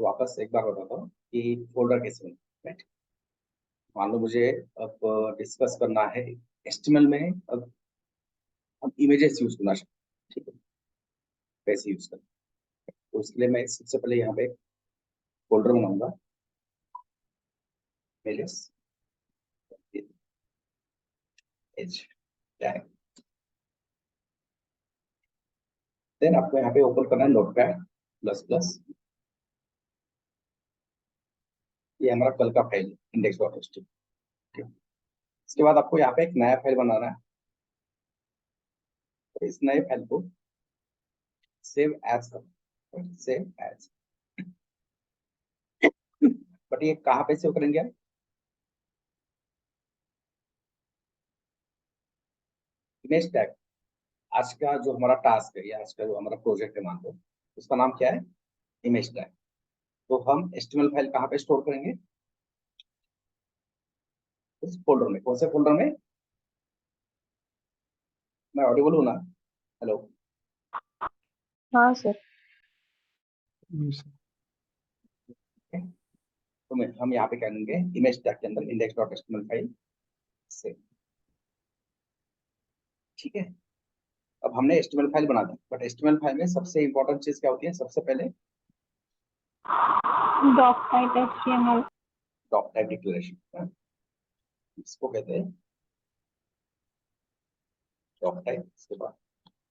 तो वापस एक बार बताता हूँ कि फोल्डर कैसे बने, राइट। मान लो मुझे अब डिस्कस करना है HTML में, अब हम इमेजेस यूज करना चाहते हैं, ठीक है, कैसे यूज करना। तो उसके लिए मैं सबसे पहले यहाँ पे फोल्डर बनाऊंगा, इमेजेस एच टैग। देन आपको यहाँ पे ओपन करना है नोटपैड प्लस प्लस। ये हमारा कल का फाइल index.html। इसके बाद आपको यहाँ पे एक नया फाइल बनाना है। तो इस नए फाइल को सेव एज करना, सेव एज। बट ये कहाँ पे सेव करेंगे आप? Image tag. आज का जो हमारा टास्क है या आज का जो हमारा प्रोजेक्ट है, मान लो उसका नाम क्या है, इमेज टैग। तो हम HTML फाइल कहाँ पे स्टोर करेंगे? उस फोल्डर में। कौन से फोल्डर में? मैं ऑडिबल हूँ ना? हेलो। हाँ सर। तो हम यहाँ पे क्या करेंगे, इमेज टैग के अंदर index.html फाइल से, ठीक है। अब हमने HTML फाइल बना दी, बट HTML फाइल में सबसे इंपॉर्टेंट चीज क्या होती है? सबसे पहले doc type HTML। Doc type declaration, इसको कहते हैं डॉक टाइप। इसके बाद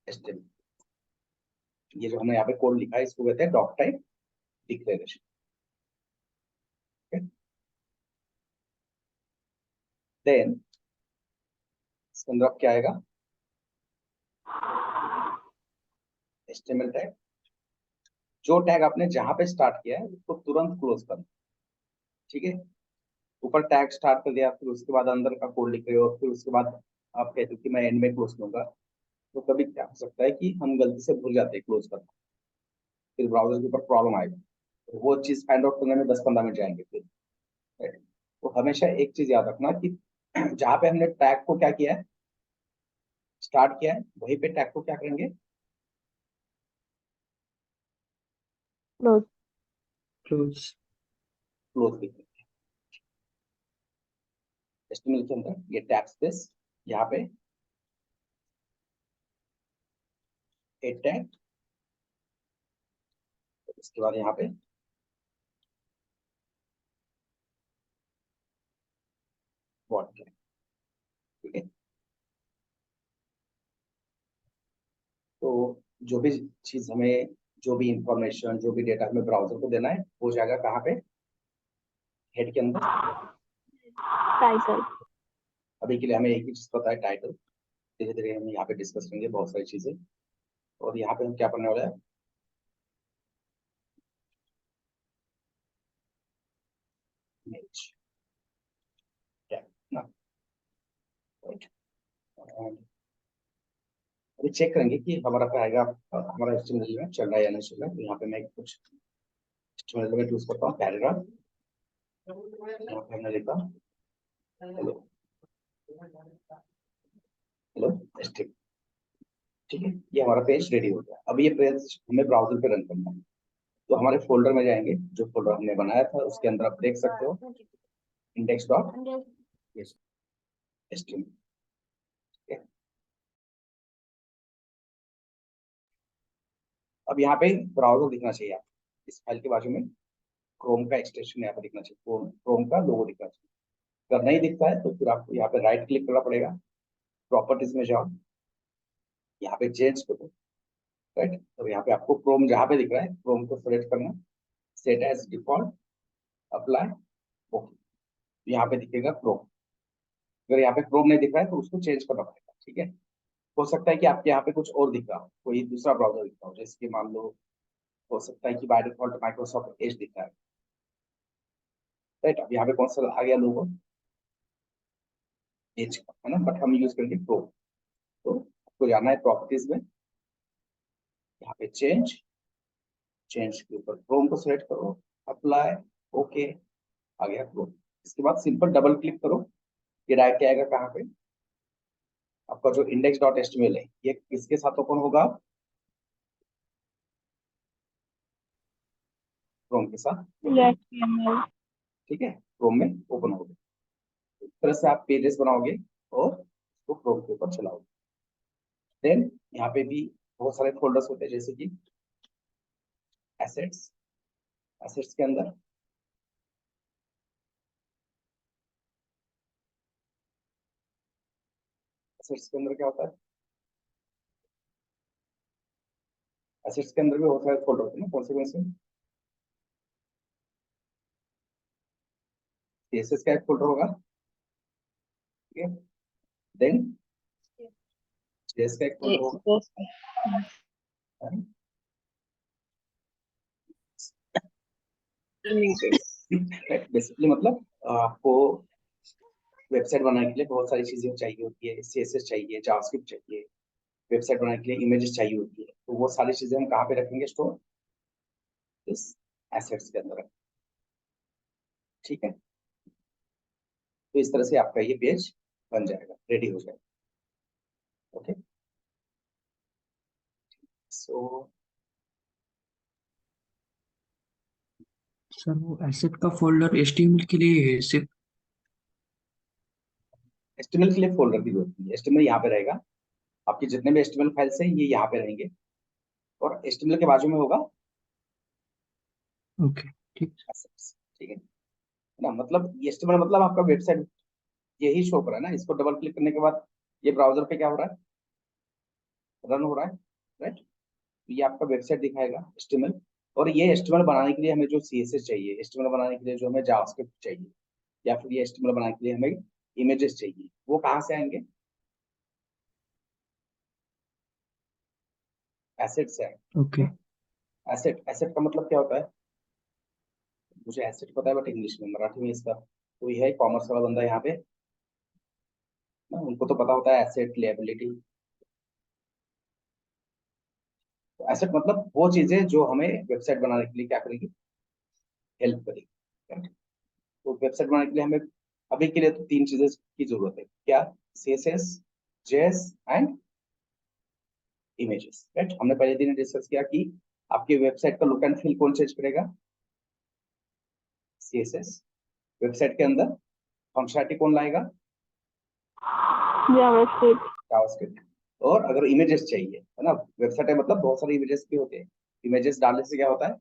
HTML, ये जो हमने यहाँ पे कोड लिखा है इसको कहते हैं डॉक टाइप डिक्लेरेशन। देन इसके अंदर अब क्या आएगा, HTML टैग। जो टैग आपने जहां पे स्टार्ट किया है उसको तुरंत क्लोज करना, ठीक है। ऊपर टैग स्टार्ट कर दिया, फिर उसके बाद अंदर का कोड लिख रहे हो, फिर उसके बाद आप कहते हो कि मैं एंड में क्लोज करूंगा। तो कभी क्या हो सकता है कि हम गलती से भूल जाते हैं क्लोज करना, फिर ब्राउजर के ऊपर प्रॉब्लम आएगा। तो वो चीज फाइंड आउट करने में 10-15 मिनट जाएंगे फिर, right? तो हमेशा एक चीज याद रखना कि जहाँ पे हमने टैग को क्या किया है, स्टार्ट किया है, वहीं पे टैग को क्या करेंगे, क्लोज। क्लोज। क्लोज भी करेंगे। HTML के अंदर ये टैग स्पेस, यहाँ पे ए टैग, इसके बाद यहाँ पे बॉडी टैग, ठीक है। तो जो भी चीज हमें, जो भी इंफॉर्मेशन, जो भी डेटा हमें ब्राउजर को देना है वो जाएगा कहाँ पे, हेड के अंदर। टाइटल। अभी के लिए हमें एक ही चीज पता है, टाइटल। धीरे धीरे हम यहाँ पे डिस्कस करेंगे बहुत सारी चीजें। और यहाँ पे हम क्या करने वाले हैं, इमेज टैग ना, राइट। अभी चेक करेंगे कि हमारा क्या आएगा, हमारा HTML में चल रहा है या नहीं चल रहा है। तो यहाँ पे मैं कुछ HTML में यूज करता हूँ, पैराग्राफ। यहाँ पे हमने लिखा हेलो, हेलो HTML, ठीक है। ये हमारा पेज रेडी हो गया। अब ये पेज हमें ब्राउजर पे रन करना है। तो हमारे फोल्डर में जाएंगे, जो फोल्डर हमने बनाया था उसके अंदर आप देख सकते हो index.html। अब यहाँ पे ब्राउजर दिखना चाहिए आपको, इस फाइल के बाजू में क्रोम का एक्सटेंशन यहाँ पे दिखना चाहिए, क्रोम का लोगो दिखना चाहिए। अगर नहीं दिखता है तो फिर आपको यहाँ पे राइट क्लिक करना पड़ेगा, प्रॉपर्टीज में जाओ, यहाँ पे चेंज करो, राइट। तो यहाँ पे आपको क्रोम जहाँ पे दिख रहा है क्रोम को सेलेक्ट करना, set as default, apply, okay. यहाँ पे दिखेगा क्रोम। अगर यहाँ पे क्रोम नहीं दिख रहा है तो उसको चेंज करना पड़ेगा, ठीक है। हो सकता है कि आपके यहाँ पे कुछ और दिख रहा हो, कोई दूसरा ब्राउजर दिख रहा हो, जैसे कि मान लो हो सकता है कि बाय डिफॉल्ट माइक्रोसॉफ्ट एज दिख रहा है, राइट। अब यहाँ पे कौन सा आ गया लोगो, एज का है ना, बट हम यूज करेंगे क्रोम। तो आपको जाना है प्रॉपर्टीज में, यहाँ पे चेंज, चेंज के ऊपर क्रोम को सिलेक्ट करो, अप्लाई, ओके, आ गया क्रोम। इसके बाद सिंपल डबल क्लिक करो, ये डायरेक्ट आएगा कहाँ पे, आपका जो index.html है ये किसके साथ ओपन होगा, क्रोम के साथ, HTML। ठीक है, क्रोम में ओपन हो गया। इस तरह से आप पेजेस बनाओगे और उसको क्रोम के ऊपर चलाओगे। देन यहाँ पे भी बहुत सारे फोल्डर्स होते हैं, जैसे कि एसेट्स। एसेट्स के अंदर एसेट्स के अंदर क्या होता है, एसेट्स के अंदर भी बहुत सारे फोल्डर होते हैं ना, कौन से सीएसएस का एक फोल्डर होगा, ठीक है। देन जेएस का एक फोल्डर होगा, बेसिकली मतलब आपको वेबसाइट बनाने के लिए बहुत सारी चीजें चाहिए होती है, सीएसएस चाहिए, जावास्क्रिप्ट चाहिए, वेबसाइट बनाने के लिए इमेजेस चाहिए होती है, तो वो सारी चीजें हम कहाँ पे रखेंगे स्टोर, इस एसेट्स के अंदर, ठीक है। तो इस तरह से आपका ये पेज बन जाएगा, रेडी हो जाएगा, ओके। सो सर वो एसेट का फोल्डर एचटीएमएल के लिए है सिर्फ? एचटीएमएल के लिए फोल्डर की जरूरत नहीं है, एचटीएमएल यहाँ पे रहेगा, आपके जितने भी एचटीएमएल फाइल्स हैं ये यहाँ पे रहेंगे, और एचटीएमएल के बाजू में होगा ओके, ठीक। assets, ठीक है ना। मतलब ये एचटीएमएल मतलब आपका वेबसाइट यही शो कर रहा है ना, इसको डबल क्लिक करने के बाद ये ब्राउजर पे क्या हो रहा है, रन हो रहा है, राइट। तो ये आपका वेबसाइट दिखाएगा एचटीएमएल, और ये एचटीएमएल बनाने के लिए हमें जो सीएसएस चाहिए, एचटीएमएल बनाने के लिए जो हमें जावास्क्रिप्ट चाहिए, या फिर ये एचटीएमएल बनाने के लिए हमें इमेजेस चाहिए, वो कहाँ से आएंगे, एसेट से आएंगे। ओके। एसेट, एसेट का मतलब क्या होता है, मुझे एसेट पता है बट इंग्लिश में, मराठी में इसका कोई है कॉमर्स वाला बंदा यहाँ पे ना, उनको तो पता होता है एसेट लिएबिलिटी। तो एसेट मतलब वो चीजें जो हमें वेबसाइट बनाने के लिए क्या करेगी, हेल्प करेगी, right? तो वेबसाइट बनाने के लिए हमें अभी के लिए तो तीन चीजें की जरूरत है, क्या, CSS, JS and images, right. हमने पहले दिन डिस्कस किया कि आपकी वेबसाइट का लुक एंड फील कौन चेंज करेगा, सीएसएस। वेबसाइट के अंदर फंक्शनलिटी कौन लाएगा, जावास्क्रिप्ट। जावास्क्रिप्ट। और अगर इमेजेस चाहिए, है ना, वेबसाइट है मतलब बहुत सारे इमेजेस भी होते हैं, इमेजेस डालने से क्या होता है,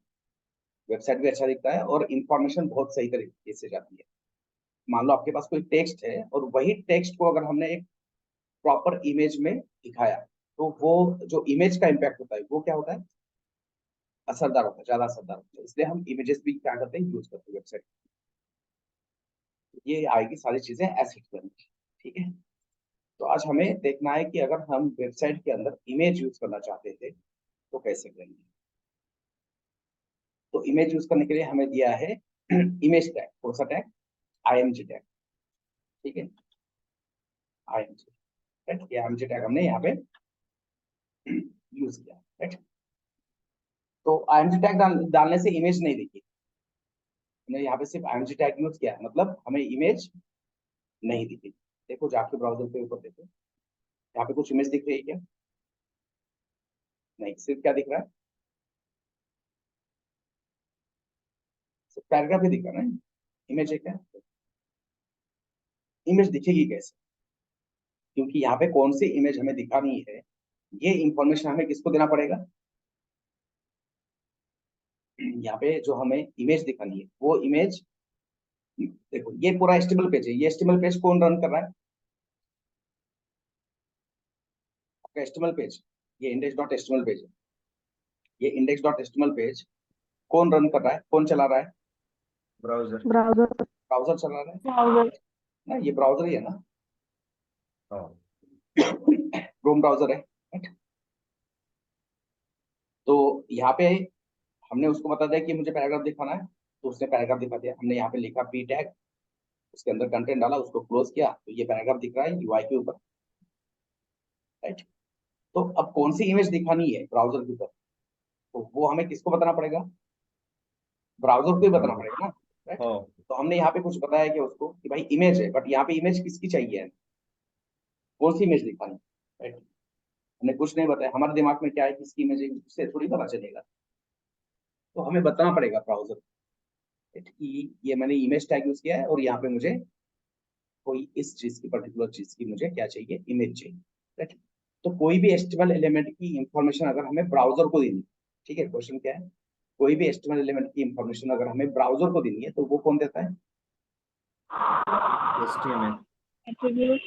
वेबसाइट भी अच्छा दिखता है और इंफॉर्मेशन बहुत सही तरीके से जाती है। मान लो आपके पास कोई टेक्स्ट है और वही टेक्स्ट को अगर हमने एक प्रॉपर इमेज में दिखाया, तो वो जो इमेज का इम्पैक्ट होता है वो क्या होता है, असरदार होता है, ज्यादा असरदार होता है। इसलिए हम इमेजेस भी क्या करते हैं, यूज करते हैं वेबसाइट। ये आएगी सारी चीजें एसेट के अंदर, ठीक है। तो आज हमें देखना है कि अगर हम वेबसाइट के अंदर इमेज यूज करना चाहते थे तो कैसे करेंगे। तो इमेज यूज करने के लिए हमें दिया है इमेज टैग, कौन सा टैग, आईएमजी टैग, ठीक है, आईएमजी, राइट। ये आईएमजी टैग हमने यहाँ पे यूज किया, राइट। तो आईएमजी टैग डालने से इमेज नहीं दिखी, हमने यहाँ पे सिर्फ आईएमजी टैग यूज किया है, मतलब हमें इमेज नहीं दिखी। देखो जाके ब्राउजर के ऊपर देखो, यहाँ पे कुछ इमेज दिख रही है क्या, नहीं, सिर्फ क्या दिख रहा है, सिर्फ पैराग्राफ ही दिख रहा है ना, इमेज है क्या, इमेज दिखेगी कैसे, क्योंकि यहाँ पे कौन सी इमेज हमें दिखानी है, ये इंफॉर्मेशन हमें किसको देना पड़ेगा, यहाँ पे जो हमें इमेज दिखानी है वो इमेज, देखो ये पूरा एचटीएमएल पेज है, ये एचटीएमएल पेज कौन रन कर रहा है, आपका एचटीएमएल पेज, ये इंडेक्स डॉट एचटीएमएल पेज है, ये इंडेक्स डॉट एचटीएमएल पेज कौन रन कर रहा है, कौन चला रहा है, ब्राउजर। ब्राउजर। ब्राउजर चला रहा है ब्राउजर। ना, ये ब्राउजर ही है ना, हाँ। क्रोम ब्राउजर है, right? तो यहाँ पे हमने उसको बता दिया कि मुझे पैराग्राफ दिखाना है, तो उसने पैराग्राफ दिखा दिया, हमने यहाँ पे लिखा पी टैग, उसके अंदर कंटेंट डाला, उसको क्लोज किया, तो ये पैराग्राफ दिख रहा है यूआई के ऊपर, राइट। तो अब कौन सी इमेज दिखानी है ब्राउजर के ऊपर, तो वो हमें किसको बताना पड़ेगा, ब्राउजर को ही बताना पड़ेगा ना, राइट। हाँ। तो हमने यहाँ पे कुछ बताया कि उसको कि भाई इमेज है, बट यहाँ पे इमेज किसकी चाहिए, कौन सी इमेज दिखानी, राइट। हमने कुछ नहीं बताया, हमारे दिमाग में क्या है किसकी इमेज है उससे थोड़ी पता चलेगा, तो हमें बताना पड़ेगा ब्राउजर कि ये मैंने इमेज टैग यूज किया है और यहाँ पे मुझे कोई इस चीज की पर्टिकुलर चीज की मुझे क्या चाहिए, इमेज चाहिए, राइट। तो कोई भी HTML एलिमेंट की इंफॉर्मेशन अगर हमें ब्राउजर को देनी है, ठीक है, क्वेश्चन क्या है, कोई भी HTML एलिमेंट की इंफॉर्मेशन अगर हमें ब्राउजर को देनी है तो वो कौन देता है? HTML. attribute,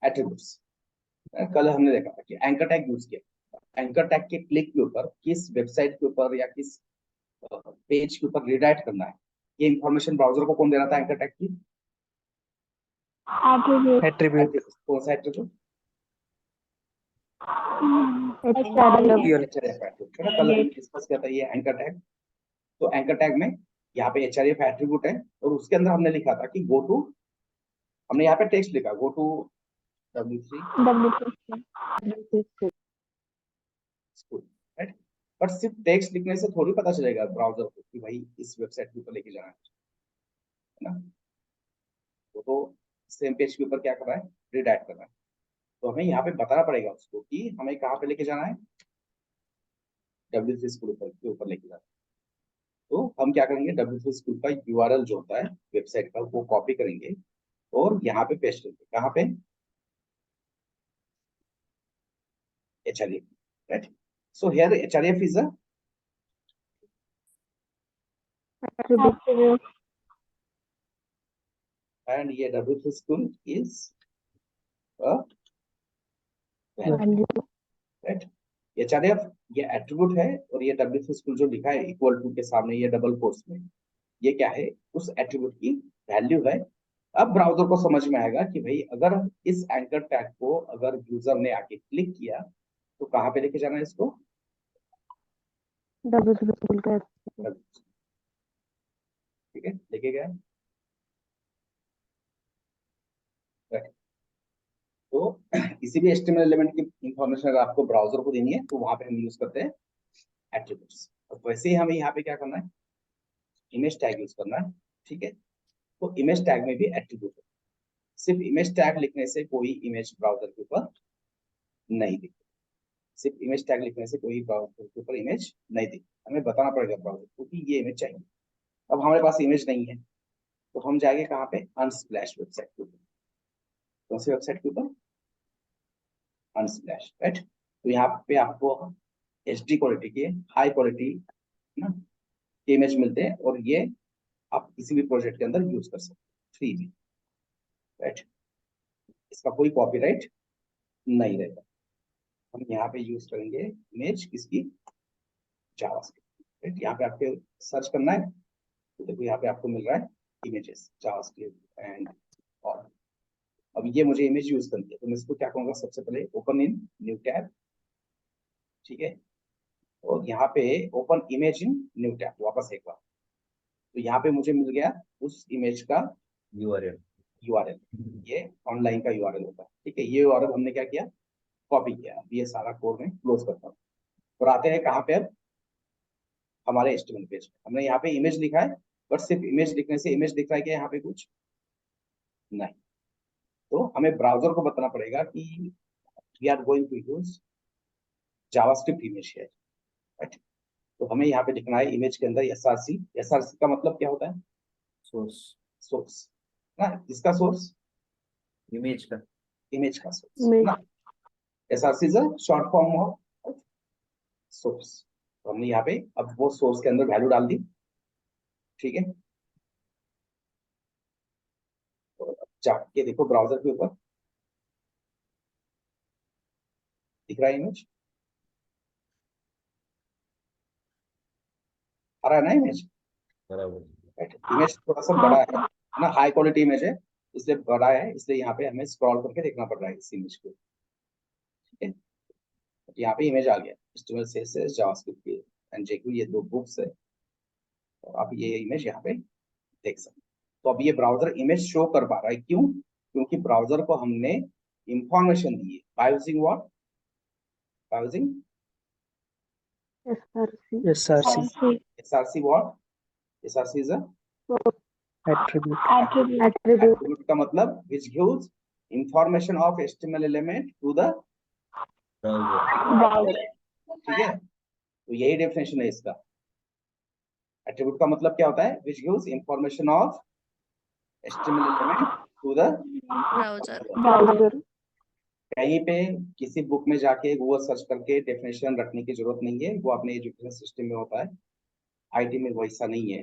attributes. कल हमने देखा था कि एंकर टैग यूज किया, एंकर टैग के क्लिक के ऊपर किस वेबसाइट के ऊपर या किस पेज के ऊपर रिडायरेक्ट करना है, ये इंफॉर्मेशन ब्राउजर को कौन दे रहा था एंकर टैग की? attribute, Attribute. कौन सा एट्रीब्यूट? href, HRF एट्रीब्यूट, कल हमने डिस्कस किया था ये एंकर टैग। तो एंकर टैग में यहाँ पे HRF एट्रीब्यूट है और उसके अंदर हमने लिखा था कि गो टू, हमने यहाँ पे टेक्स्ट लिखा go to W3 school, right. But सिर्फ टेक्स्ट लिखने से थोड़ी पता चलेगा ब्राउजर को कि भाई इस वेबसाइट के ऊपर लेके जाना है ना, वो तो सेम पेज के ऊपर क्या कर रहा है, रिडायरेक्ट कर रहा है। तो हमें यहाँ पे बताना पड़ेगा उसको कि हमें कहाँ पे लेके जाना है, W3 स्कूल के ऊपर लेके जाना है। तो हम क्या करेंगे, W3 स्कूल का URL जो होता है वेबसाइट का वो कॉपी करेंगे और यहाँ पे पेस्ट करेंगे, कहाँ पे, HRF, right? So here HRF is a attribute, and ये W3 school is a value, right? HRF ये एट्रीब्यूट है और ये W3 school जो लिखा है इक्वल टू के सामने ये डबल कोट्स में, ये क्या है, उस एट्रीब्यूट की वैल्यू है। अब ब्राउजर को समझ में आएगा कि भाई अगर इस एंकर टैग को अगर यूजर ने आके क्लिक किया तो कहाँ पे लेके जाना है इसको, W3 स्कूल का ठीक है, लेके गया, right? तो किसी भी HTML एलिमेंट की इंफॉर्मेशन अगर आपको ब्राउजर को देनी है तो वहां पे हम यूज करते हैं एट्रीब्यूट्स। और वैसे ही हमें यहाँ पे क्या करना है, इमेज टैग यूज करना है, ठीक है। तो इमेज टैग में भी एट्रीब्यूट है, सिर्फ इमेज टैग लिखने से कोई इमेज ब्राउजर के ऊपर नहीं दिखती, सिर्फ इमेज टैग लिखने से कोई ब्राउजर के ऊपर इमेज नहीं दिखती, हमें बताना पड़ेगा ब्राउजर को कि ये इमेज चाहिए। अब हमारे पास इमेज नहीं है तो हम जाएंगे कहाँ पे, अनस्प्लैश वेबसाइट के ऊपर, कौन सी वेबसाइट के ऊपर, अनस्प्लैश, राइट। तो यहाँ पे आपको HD क्वालिटी के, हाई क्वालिटी ना के इमेज मिलते हैं और ये आप किसी भी प्रोजेक्ट के अंदर यूज कर सकते हैं फ्री में, राइट। इसका कोई कॉपीराइट नहीं रहेगा। हम यहाँ पे यूज करेंगे इमेज किसकी, जावास्क्रिप्ट, राइट। यहाँ पे आपके सर्च करना है तो देखो यहाँ पे आपको मिल रहा है इमेजेस जावास्क्रिप्ट एंड और अब ये मुझे इमेज यूज करनी है तो मैं इसको क्या कहूँगा, सबसे पहले ओपन इन न्यू टैब, ठीक है, और यहाँ पे open image in new tab, वापस एक बार, तो यहाँ पे मुझे मिल गया उस इमेज का URL, ये ऑनलाइन का URL होता है, ठीक है। ये URL हमने क्या किया, कॉपी किया। अब ये सारा कोड में क्लोज करता हूँ और आते हैं कहाँ पे, अब हमारे HTML पेज पे। हमने यहाँ पे इमेज लिखा है बट सिर्फ इमेज लिखने से इमेज दिख रहा है क्या यहाँ पे, कुछ नहीं। तो हमें ब्राउजर को बताना पड़ेगा कि we are going to use JavaScript image है, राइट। तो हमें यहाँ पे लिखना है इमेज के अंदर SRC का मतलब क्या होता है, सोर्स ना, इसका सोर्स, इमेज का सोर्स ना, SRC is a short form of source. तो हमने यहाँ पे अब वो सोर्स के अंदर वैल्यू डाल दी, ठीक है। तो जाके देखो ब्राउजर के ऊपर दिख रहा है इमेज, आ रहा है ना इमेज, राइट। इमेज थोड़ा सा बड़ा है ना, हाई क्वालिटी इमेज है इसलिए बड़ा है, इसलिए यहाँ पे हमें स्क्रॉल करके देखना पड़ रहा है इस इमेज को, ठीक है। यहाँ पे इमेज आ गया, HTML CSS जावास्क्रिप्ट की एंड JQ, ये दो बुक्स है, तो आप ये इमेज यहाँ पे देख सकते हैं। तो अब ये ब्राउजर इमेज शो कर पा रहा है, क्यों, क्योंकि ब्राउजर को हमने इंफॉर्मेशन दी है by using what, by using SRC what, SRC is a attribute का मतलब which gives information of HTML element to the browser, ठीक है। तो यही डेफिनेशन है इसका। एट्रीब्यूट का मतलब क्या होता है? Which gives information of estimate element to the browser. Browser. कहीं पे किसी बुक में जाके गूगल सर्च करके डेफिनेशन रखने की जरूरत नहीं है, वो अपने एजुकेशन सिस्टम में होता है। आईटी में वैसा नहीं है।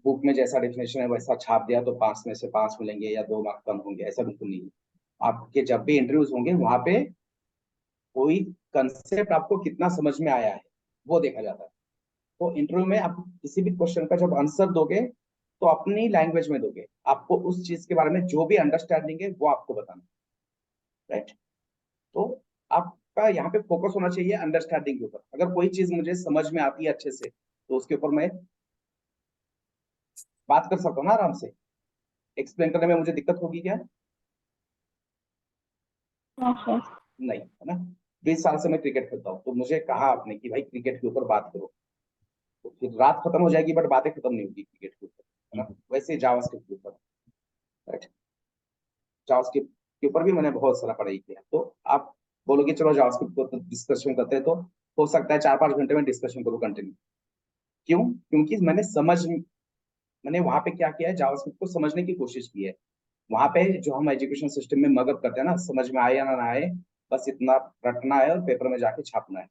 बुक में जैसा डेफिनेशन है वैसा छाप दिया तो 5 में से 5 मिलेंगे या 2 मार्क कम होंगे, ऐसा बिल्कुल नहीं है। आपके जब भी इंटरव्यूज होंगे वहां पे कोई कंसेप्ट आपको कितना समझ में आया है वो देखा जाता है। तो इंटरव्यू में आप किसी भी क्वेश्चन का जब आंसर दोगे तो अपनी लैंग्वेज में दोगे। आपको उस चीज के बारे में जो भी अंडरस्टैंडिंग है वो आपको बताना, राइट। तो आपका यहाँ पे फोकस होना चाहिए अंडरस्टैंडिंग के ऊपर। अगर कोई चीज मुझे समझ में आती है अच्छे से तो उसके ऊपर मैं बात कर सकता हूँ ना आराम से। एक्सप्लेन करने में मुझे दिक्कत होगी क्या? नहीं, है ना। 20 साल से मैं क्रिकेट खेलता हूँ, तो मुझे कहा आपने कि भाई क्रिकेट के ऊपर बात करो, तो फिर रात खत्म हो जाएगी बट बातें खत्म नहीं होगी क्रिकेट के ऊपर, है ना। वैसे जावास्क्रिप्ट के ऊपर, राइट। जावास्क्रिप्ट के ऊपर भी मैंने बहुत सारा पढ़ाई किया। तो आप बोलोगे चलो जावास्क्रिप्ट को डिस्कशन करते हैं, तो हो सकता है 4-5 घंटे में डिस्कशन करूँ कंटिन्यू। क्यों? क्योंकि मैंने वहां पे क्या किया है, जावास्क्रिप्ट को समझने की कोशिश की है। वहां पे जो हम एजुकेशन सिस्टम में मगअप करते हैं ना, समझ में आए या ना आए, बस इतना रटना है और पेपर में जाके छापना है।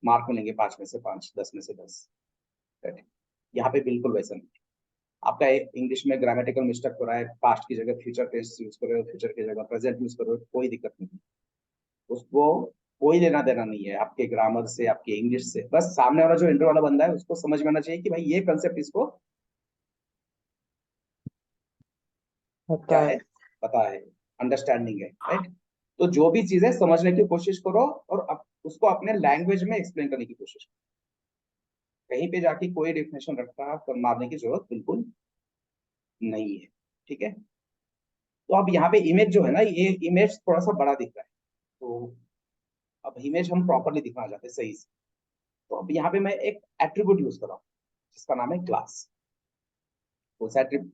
मार्क मिलेंगे 5 में से 5, 10 में से 10। यहाँ पे बिल्कुल वैसा नहीं। आपका इंग्लिश में ग्रामेटिकल मिस्टेक हो रहा है, पास्ट की जगह फ्यूचर टेंस यूज कर रहे हो, फ्यूचर की जगह प्रेजेंट यूज कर रहे हो, कोई दिक्कत नहीं। उसको कोई लेना देना नहीं है आपके ग्रामर से, आपके इंग्लिश से। बस सामने वाला जो इंटरव्यू वाला बंदा है उसको समझ में आना चाहिए कि भाई ये कंसेप्ट इसको क्या है, पता है, अंडरस्टैंडिंग है, राइट। तो जो भी चीजें समझने की कोशिश करो और उसको अपने लैंग्वेज में एक्सप्लेन करने की कोशिश करो। कहीं पे जाके कोई डेफिनेशन रखता कर मारने की जरूरत बिल्कुल नहीं है, ठीक है। तो अब यहाँ पे इमेज जो है ना, ये इमेज थोड़ा सा बड़ा दिख रहा है, तो अब इमेज हम प्रॉपरली दिखना चाहते हैं सही से। तो अब यहाँ पे मैं एक एट्रीब्यूट यूज कर रहा हूँ जिसका नाम है क्लास। कौन सा एट्रीब्यूट?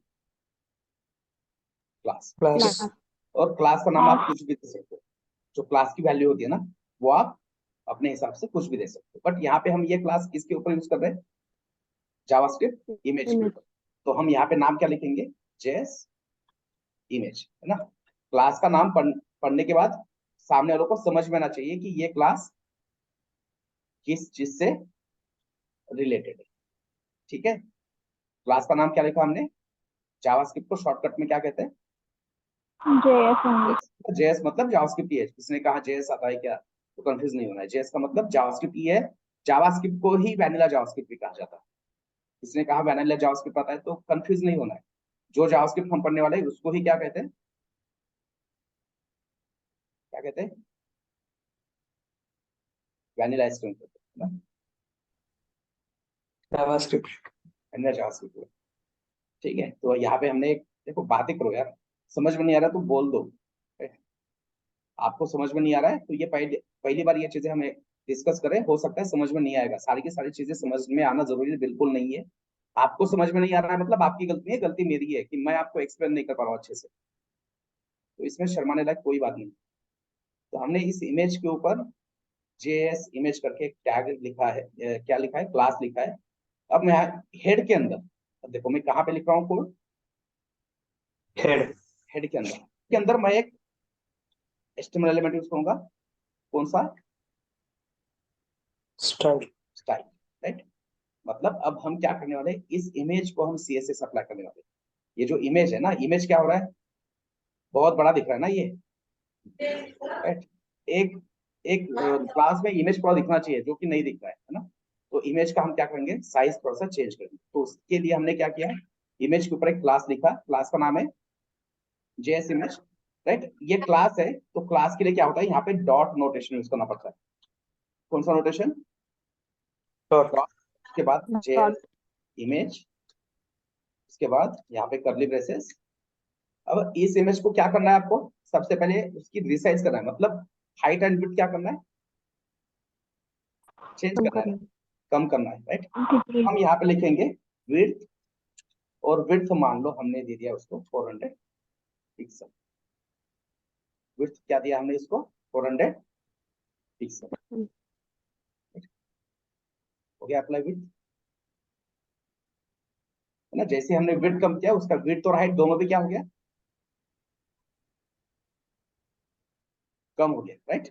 क्लास। क्लास। और क्लास का नाम आप कुछ भी दे सकते हो। जो क्लास की वैल्यू होती है ना, वो आप अपने हिसाब से कुछ भी दे सकते हो। बट यहाँ पे हम ये क्लास किसके ऊपर यूज कर रहे हैं? जावास्क्रिप्ट इमेज के ऊपर। तो हम यहाँ पे नाम क्या लिखेंगे? जेएस इमेज, है ना। क्लास का नाम पढ़ने के बाद सामने वालों को समझ में आना चाहिए कि ये क्लास किस चीज से रिलेटेड है, ठीक है। क्लास का नाम क्या लिखा हमने? जावास्क्रिप्ट को शॉर्टकट में क्या कहते हैं? जेएस मतलब जावास्क्रिप्ट ही है। किसने कहा जेएस आता है क्या, तो कंफ्यूज नहीं होना है। जेएस का मतलब जावास्क्रिप्ट ही है। जावास्क्रिप्ट को ही वैनिला जावास्क्रिप्ट भी कहा जाता है। किसने कहा वैनिला जावास्क्रिप्ट आता है, तो कंफ्यूज नहीं होना है। जो जावास्क्रिप्ट हम पढ़ने वाले हैं उसको ही क्या कहते हैं? क्या कहते हैं? वैनिला स्क्रिप्ट कहते हैं ना, जावास्क्रिप्ट। Vanilla JavaScript. ठीक है। तो यहाँ पे हमने देखो, बातें करो यार, समझ में नहीं आ रहा तो बोल दो। आपको समझ में नहीं आ रहा है तो ये पहली पहली बार ये चीजें हमें डिस्कस करें, हो सकता है समझ में नहीं आएगा। सारी की सारी चीजें समझ में आना जरूरी बिल्कुल नहीं है। आपको समझ में नहीं आ रहा है मतलब आपकी गलती है, गलती मेरी है कि मैं आपको एक्सप्लेन नहीं कर पा रहा हूँ अच्छे से। तो इसमें शर्माने लायक कोई बात नहीं। तो हमने इस इमेज के ऊपर जेएस इमेज करके टैग लिखा है, क्या लिखा है? क्लास लिखा है। अब मैं हेड के अंदर, अब देखो मैं कहाँ पे लिख रहा हूँ कोड? हेड। हेड के अंदर मैं एक एचटीएमएल एलिमेंट यूज करूंगा। कौन सा? स्टाइल। Style, right. मतलब अब हम क्या करने वाले हैं, इस इमेज को हम सीएसएस अप्लाई करने वाले हैं। ये जो इमेज है ना, इमेज क्या हो रहा है? बहुत बड़ा दिख रहा है ना ये, राइट। एक एक क्लास में इमेज पूरा दिखना चाहिए जो कि नहीं दिख रहा है ना। तो इमेज का हम क्या करेंगे, साइज थोड़ा सा चेंज करेंगे। तो उसके लिए हमने क्या किया, इमेज के ऊपर एक क्लास लिखा। क्लास का नाम है जेएस इमेज, राइट। ये क्लास है तो क्लास के लिए क्या होता है, यहाँ पे डॉट नोटेशन यूज करना पड़ता है। कौन सा नोटेशन? डॉट। डॉट के बाद जेएस इमेज, इसके बाद यहाँ पे कर्ली ब्रेसेस। अब इस इमेज को क्या करना है आपको? सबसे पहले उसकी रिसाइज करना है, मतलब हाइट एंड विड्थ क्या करना है? चेंज करना है, कम करना है, राइट। हम यहाँ पे लिखेंगे विड्थ, और विड्थ मान लो हमने दे दिया उसको 400 पिक्सल। विड्थ क्या दिया हमने इसको? 400 पिक्सल। हो गया अप्लाई विड्थ, है ना। जैसे हमने विड्थ कम किया उसका विड्थ और हाइट दोनों भी क्या हो गया, कम हो गया, राइट।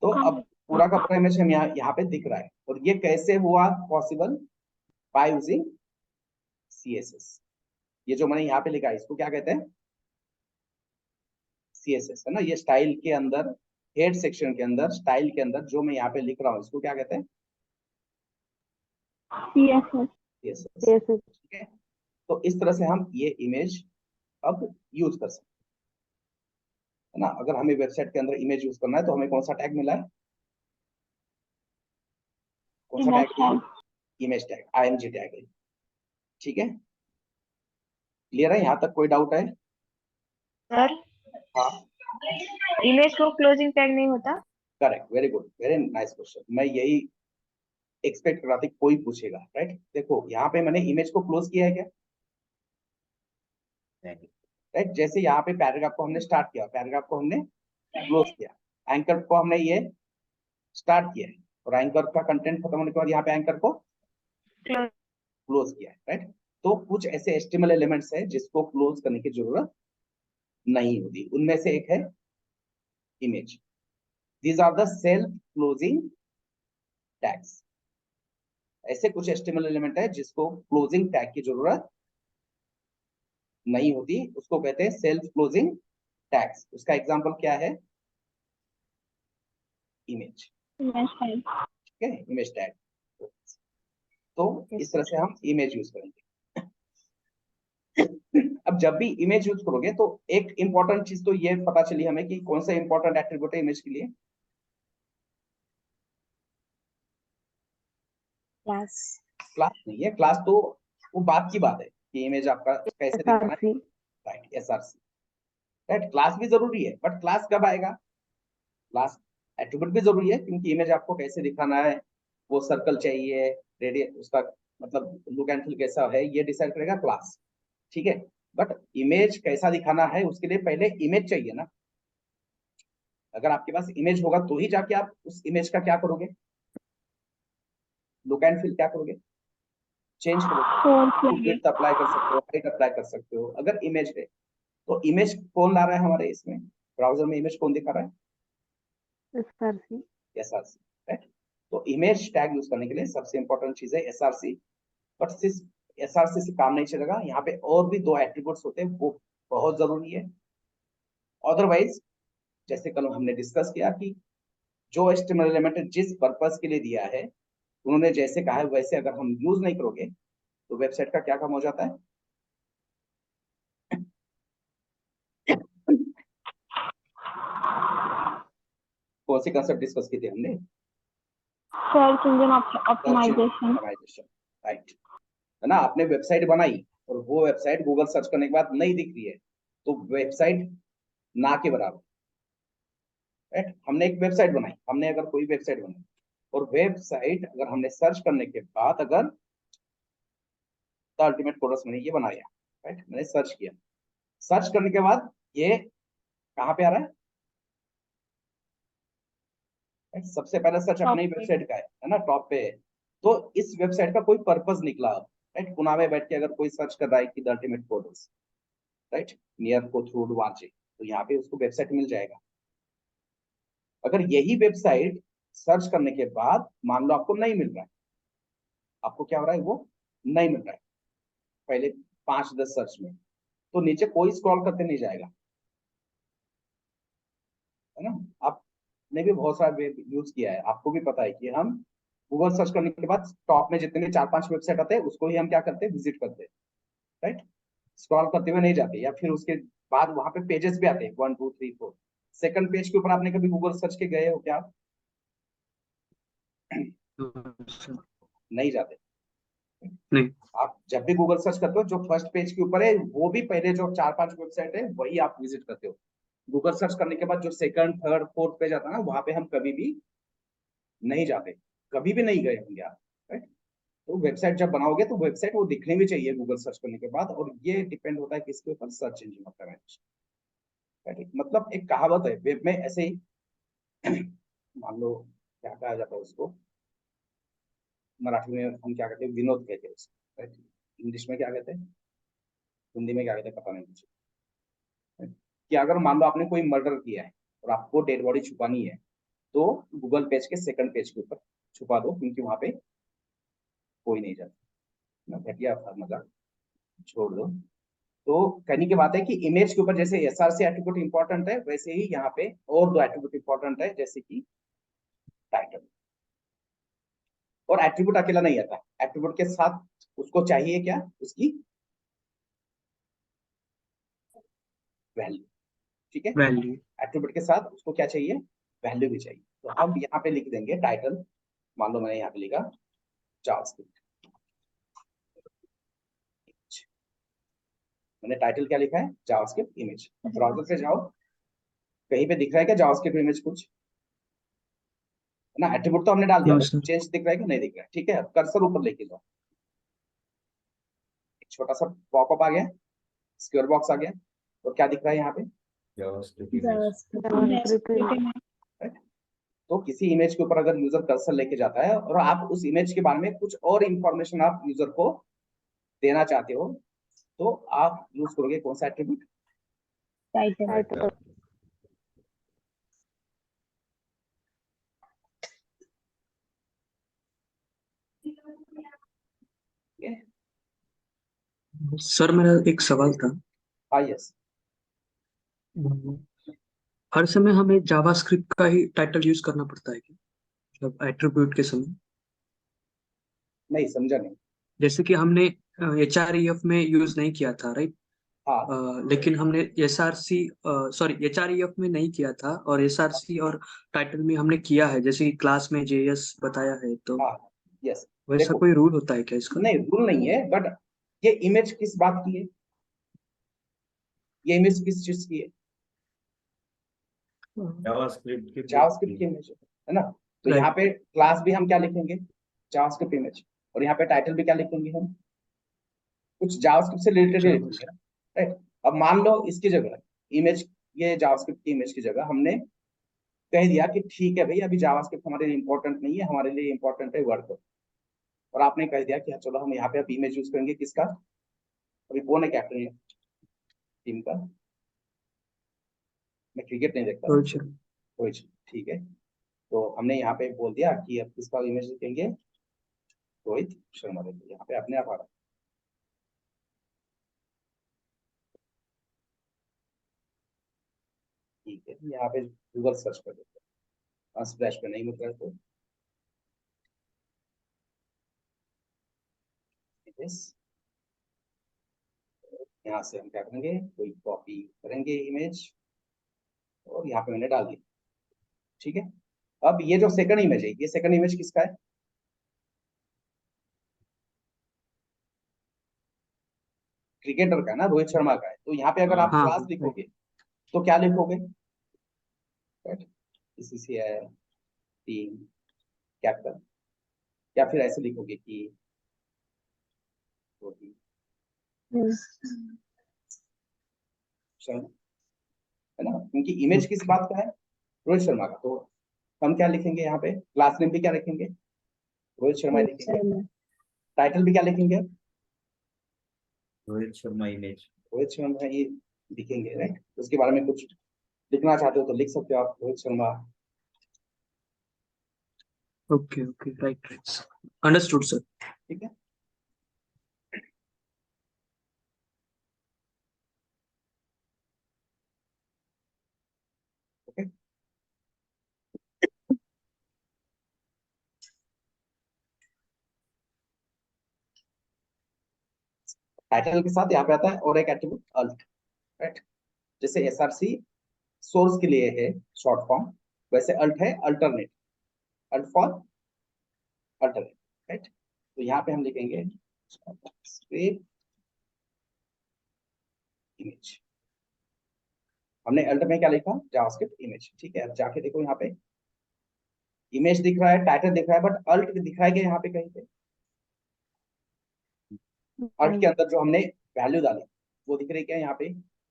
तो अब पूरा का पूरा इमेज हम यहाँ पे दिख रहा है। और ये कैसे हुआ पॉसिबल, बाय यूजिंग CSS। ये जो मैंने यहाँ पे लिखा है इसको क्या कहते हैं, CSS, है ना। ये स्टाइल के अंदर, हेड सेक्शन के अंदर, स्टाइल के अंदर जो मैं यहाँ पे लिख रहा हूँ इसको क्या कहते हैं, CSS CSS, CSS ठीक है। तो इस तरह से हम ये इमेज अब यूज कर सकते हैं, है ना। अगर हमें वेबसाइट के अंदर इमेज यूज करना है तो हमें कौन सा टैग मिला है, कौन सा image टैग है, tag image tag, IMG tag है, ठीक है। क्लियर है, यहाँ तक कोई डाउट है? सर हाँ, इमेज को क्लोजिंग टैग नहीं होता? Correct, very good, very nice question. मैं यही एक्सपेक्ट कर रहा था कि कोई पूछेगा, राइट। देखो यहाँ पे मैंने इमेज को क्लोज किया है क्या, नहीं। राइट। जैसे यहाँ पे पैराग्राफ को हमने स्टार्ट किया, पैराग्राफ को हमने क्लोज किया, एंकर को हमने ये स्टार्ट किया है, और एंकर का कंटेंट खत्म होने के बाद यहाँ पे एंकर को क्लोज क्लोज किया है, राइट। तो कुछ ऐसे एचटीएमएल एलिमेंट्स है जिसको क्लोज करने की जरूरत नहीं होती, उनमें से एक है image. These are the self closing tags. ऐसे कुछ एचटीएमएल एलिमेंट है जिसको क्लोजिंग टैग की जरूरत नहीं होती, उसको कहते हैं सेल्फ क्लोजिंग टैग्स। उसका एग्जांपल क्या है, इमेज, image tag ठीक है, इमेज टैग। तो इस तरह से हम इमेज यूज करेंगे। अब जब भी इमेज यूज करोगे तो एक इंपॉर्टेंट चीज तो ये पता चली हमें कि कौन सा इंपॉर्टेंट एट्रीब्यूट है इमेज के लिए, क्लास क्लास नहीं है। क्लास तो वो बात की बात है कि इमेज आपका कैसे दिखाना है, SRC right, SRC, right. Class भी जरूरी है, बट क्लास कब आएगा, क्लास एट्रीब्यूट भी जरूरी है क्योंकि इमेज आपको कैसे दिखाना है, वो सर्कल चाहिए, रेडियस उसका मतलब लुक एंड फील कैसा है, ये डिसाइड करेगा क्लास, ठीक है। बट इमेज कैसा दिखाना है उसके लिए पहले इमेज चाहिए ना। अगर आपके पास इमेज होगा तो ही जाके आप उस इमेज का क्या करोगे, लुक एंड फील क्या करोगे, चेंज source करोगे, lage विड्थ अप्लाई कर सकते हो, हाइट अप्लाई कर सकते हो, अगर इमेज है तो। इमेज कौन ला रहा है हमारे इसमें ब्राउजर में, इमेज कौन दिखा रहा है, SRC SRC, राइट। तो इमेज टैग यूज करने के लिए सबसे इंपॉर्टेंट चीज है SRC। बट सिर्फ SRC से काम नहीं चलेगा, यहाँ पे और भी दो एट्रीब्यूट्स होते हैं, वो बहुत जरूरी है। अदरवाइज जैसे कल हमने डिस्कस किया कि जो एचटीएमएल एलिमेंट जिस पर्पस के लिए दिया है, उन्होंने जैसे कहा है वैसे अगर हम यूज नहीं करोगे तो वेबसाइट का क्या काम हो जाता है, कौन सी कंसेप्ट डिस्कस की थी हमने, search engine search optimization optimization, right, है ना। आपने वेबसाइट बनाई और वो वेबसाइट गूगल सर्च करने के बाद नहीं दिख रही है तो वेबसाइट ना के बराबर, राइट। हमने एक वेबसाइट बनाई, हमने अगर कोई वेबसाइट बनाई और वेबसाइट अगर हमने सर्च करने के बाद अगर द अल्टीमेट कोर्स मैंने ये बनाया, राइट, मैंने सर्च किया, सर्च करने के बाद ये कहाँ पे आ रहा है, right? सबसे पहला सर्च अपनी Top पे। वेबसाइट का है ना, टॉप पे है। तो इस वेबसाइट का कोई पर्पस निकला, राइट। पुणे में बैठ के अगर कोई सर्च कर रहा है कि the ultimate course, right, near Kothrud वांचे, तो यहाँ पे उसको वेबसाइट मिल जाएगा। अगर यही वेबसाइट सर्च करने के बाद मान लो आपको नहीं मिल रहा है, आपको क्या हो रहा है, वो नहीं मिल रहा है पहले 5-10 सर्च में, तो नीचे कोई स्क्रॉल करते नहीं जाएगा, है ना। आपने भी बहुत सारा वेब यूज किया है, आपको भी पता है कि हम गूगल सर्च करने के बाद टॉप में जितने भी 4-5 वेबसाइट आते हैं उसको ही हम क्या करते हैं, विजिट करते हैं, राइट। स्क्रॉल करते हुए नहीं जाते, या फिर उसके बाद वहां पे पेजेस भी आते हैं 1 2 3 4। सेकंड पेज के ऊपर आपने कभी गूगल सर्च के गए हो क्या आप? नहीं जाते। नहीं। आप जब भी गूगल सर्च करते हो जो फर्स्ट पेज के ऊपर है वो भी पहले जो 4-5 वेबसाइट है वही आप विजिट करते हो। गूगल सर्च करने के बाद जो सेकंड थर्ड फोर्थ पेज आता है ना, वहां पे हम कभी भी नहीं जाते, कभी भी नहीं गए होंगे आप, राइट। तो वेबसाइट जब बनाओगे तो वेबसाइट वो दिखनी भी चाहिए गूगल सर्च करने के बाद, और ये डिपेंड होता है किसके ऊपर, सर्च इंजन ऑप्टिमाइजेशन, राइट। मतलब एक कहावत है वेब में ऐसे ही मान लो क्या कहा जाता है उसको, मराठी में हम क्या कहते हैं, विनोद कहते हैं उसको, right? इंग्लिश में क्या कहते हैं, हिंदी में क्या कहते हैं, पता नहीं मुझे, right? कि अगर मान लो आपने कोई मर्डर किया है और आपको डेड बॉडी छुपानी है, तो गूगल पेज के सेकंड पेज के ऊपर छुपा दो, क्योंकि वहां पे कोई नहीं जाता ना, घटिया था मजाक, छोड़ दो। तो कहने की बात है कि इमेज के ऊपर जैसे एसआरसी एट्रीब्यूट इंपॉर्टेंट है, वैसे ही यहाँ पे और दो एट्रीब्यूट इंपॉर्टेंट है, जैसे कि टाइटल। और एट्रीब्यूट अकेला नहीं आता, एट्रीब्यूट के साथ उसको चाहिए क्या, उसकी वैल्यू। ठीक है, वैल्यू। एट्रीब्यूट के साथ उसको क्या चाहिए, वैल्यू भी चाहिए। तो हम यहाँ पे लिख देंगे टाइटल, मान लो मैंने यहाँ पे लिखा जावास्क्रिप्ट, मैंने टाइटल क्या लिखा है, जावास्क्रिप्ट इमेज। ब्राउजर पे जाओ, कहीं पे दिख रहा है क्या जावास्क्रिप्ट इमेज कुछ, है ना, एट्रीब्यूट तो हमने डाल दिया, नो बस सर। चेंज दिख रहा है कि नहीं दिख रहा है। ठीक है, कर्सर ऊपर लेके जाओ, एक छोटा सा पॉपअप आ गया, स्क्वायर बॉक्स आ गया, और क्या दिख रहा है यहाँ पे, JavaScript image. JavaScript right? तो किसी इमेज के ऊपर अगर यूजर कर्सर लेके जाता है और आप उस इमेज के बारे में कुछ और इंफॉर्मेशन आप यूजर को देना चाहते हो, तो आप यूज करोगे कौन सा एट्रीब्यूट, टाइटल। सर मेरा एक सवाल था। हाँ यस, हर समय हमें जावास्क्रिप्ट का ही टाइटल यूज करना पड़ता है क्या, मतलब एट्रीब्यूट के समय? नहीं समझा नहीं। जैसे कि हमने HREF में यूज नहीं किया था, राइट? हाँ लेकिन हमने HREF में नहीं किया था, और SRC और टाइटल में हमने किया है, जैसे कि क्लास में JS बताया है, तो हाँ यस, वैसा देखो कोई रूल होता है क्या इसका? नहीं रूल नहीं है, बट ये इमेज किस बात की है, ये इमेज किस चीज की है, JavaScript की जावास्क्रिप्ट की इमेज है ना। तो यहाँ राइट। पे क्लास भी हम क्या लिखेंगे, जावास्क्रिप्ट इमेज, और यहाँ पे टाइटल भी क्या लिखेंगे हम, कुछ जावास्क्रिप्ट से रिलेटेड ही लिखेंगे ना, राइट। अब मान लो इसकी जगह इमेज, ये जावास्क्रिप्ट की इमेज की जगह हमने कह दिया कि ठीक है भाई, अभी जावास्क्रिप्ट हमारे लिए इंपॉर्टेंट नहीं है, हमारे लिए इंपॉर्टेंट है वर्ड, और आपने कह दिया कि हाँ चलो हम यहाँ पे अब इमेज यूज करेंगे किसका, अभी कौन है कैप्टन टीम का, मैं क्रिकेट नहीं देखता ना, रोहित शर्मा। रोहित शर्मा, ठीक है। तो हमने यहाँ पे बोल दिया कि अब किसका इमेज देंगे, रोहित शर्मा देंगे, यहाँ पे अपने आप आ रहा है। ठीक है, यहाँ पे गूगल सर्च कर देते हैं, स्प्लैश पे नहीं मिल रहा है तो इमेज, यहाँ से हम क्या करेंगे, कोई कॉपी करेंगे इमेज, और यहाँ पे मैंने डाल दिया। ठीक है, अब ये जो सेकंड इमेज है, ये सेकंड इमेज किसका है, क्रिकेटर का है ना, रोहित शर्मा का है। तो यहाँ पे अगर आप हाँ क्लास हाँ, राइट। लिखोगे तो क्या लिखोगे, राइट, BCCI टीम कैप्टन, या फिर ऐसे लिखोगे कि रोहित शर्मा, है ना, क्योंकि इमेज किस ओके। बात का है, रोहित शर्मा का। तो हम क्या लिखेंगे यहाँ पे, क्लास नेम भी क्या लिखेंगे, रोहित शर्मा ही लिखेंगे, टाइटल भी क्या लिखेंगे, Rohit Sharma image. Rohit Sharma ही लिखेंगे, राइट। उसके बारे में कुछ लिखना चाहते हो तो लिख सकते हो आप, Rohit Sharma. Okay okay, right right, understood sir. ठीक है, ओके। टाइटल के साथ यहाँ पे आता है और एक एट्रीब्यूट अल्ट, राइट। जैसे SRC सोर्स के लिए है शॉर्ट फॉर्म, वैसे अल्ट है alternate, alt for alternate, right. तो यहाँ पे हम लिखेंगे स्क्रिप्ट इमेज, हमने अल्ट में क्या लिखा, जावास्क्रिप्ट इमेज। ठीक है, अब जाके देखो यहाँ पे इमेज दिख रहा है, टाइटल दिख रहा है, बट अल्ट दिख रहा है क्या यहाँ पे कहीं पे, अल्ट के अंदर जो हमने वैल्यू डाली वो दिख रही है क्या यहाँ पे,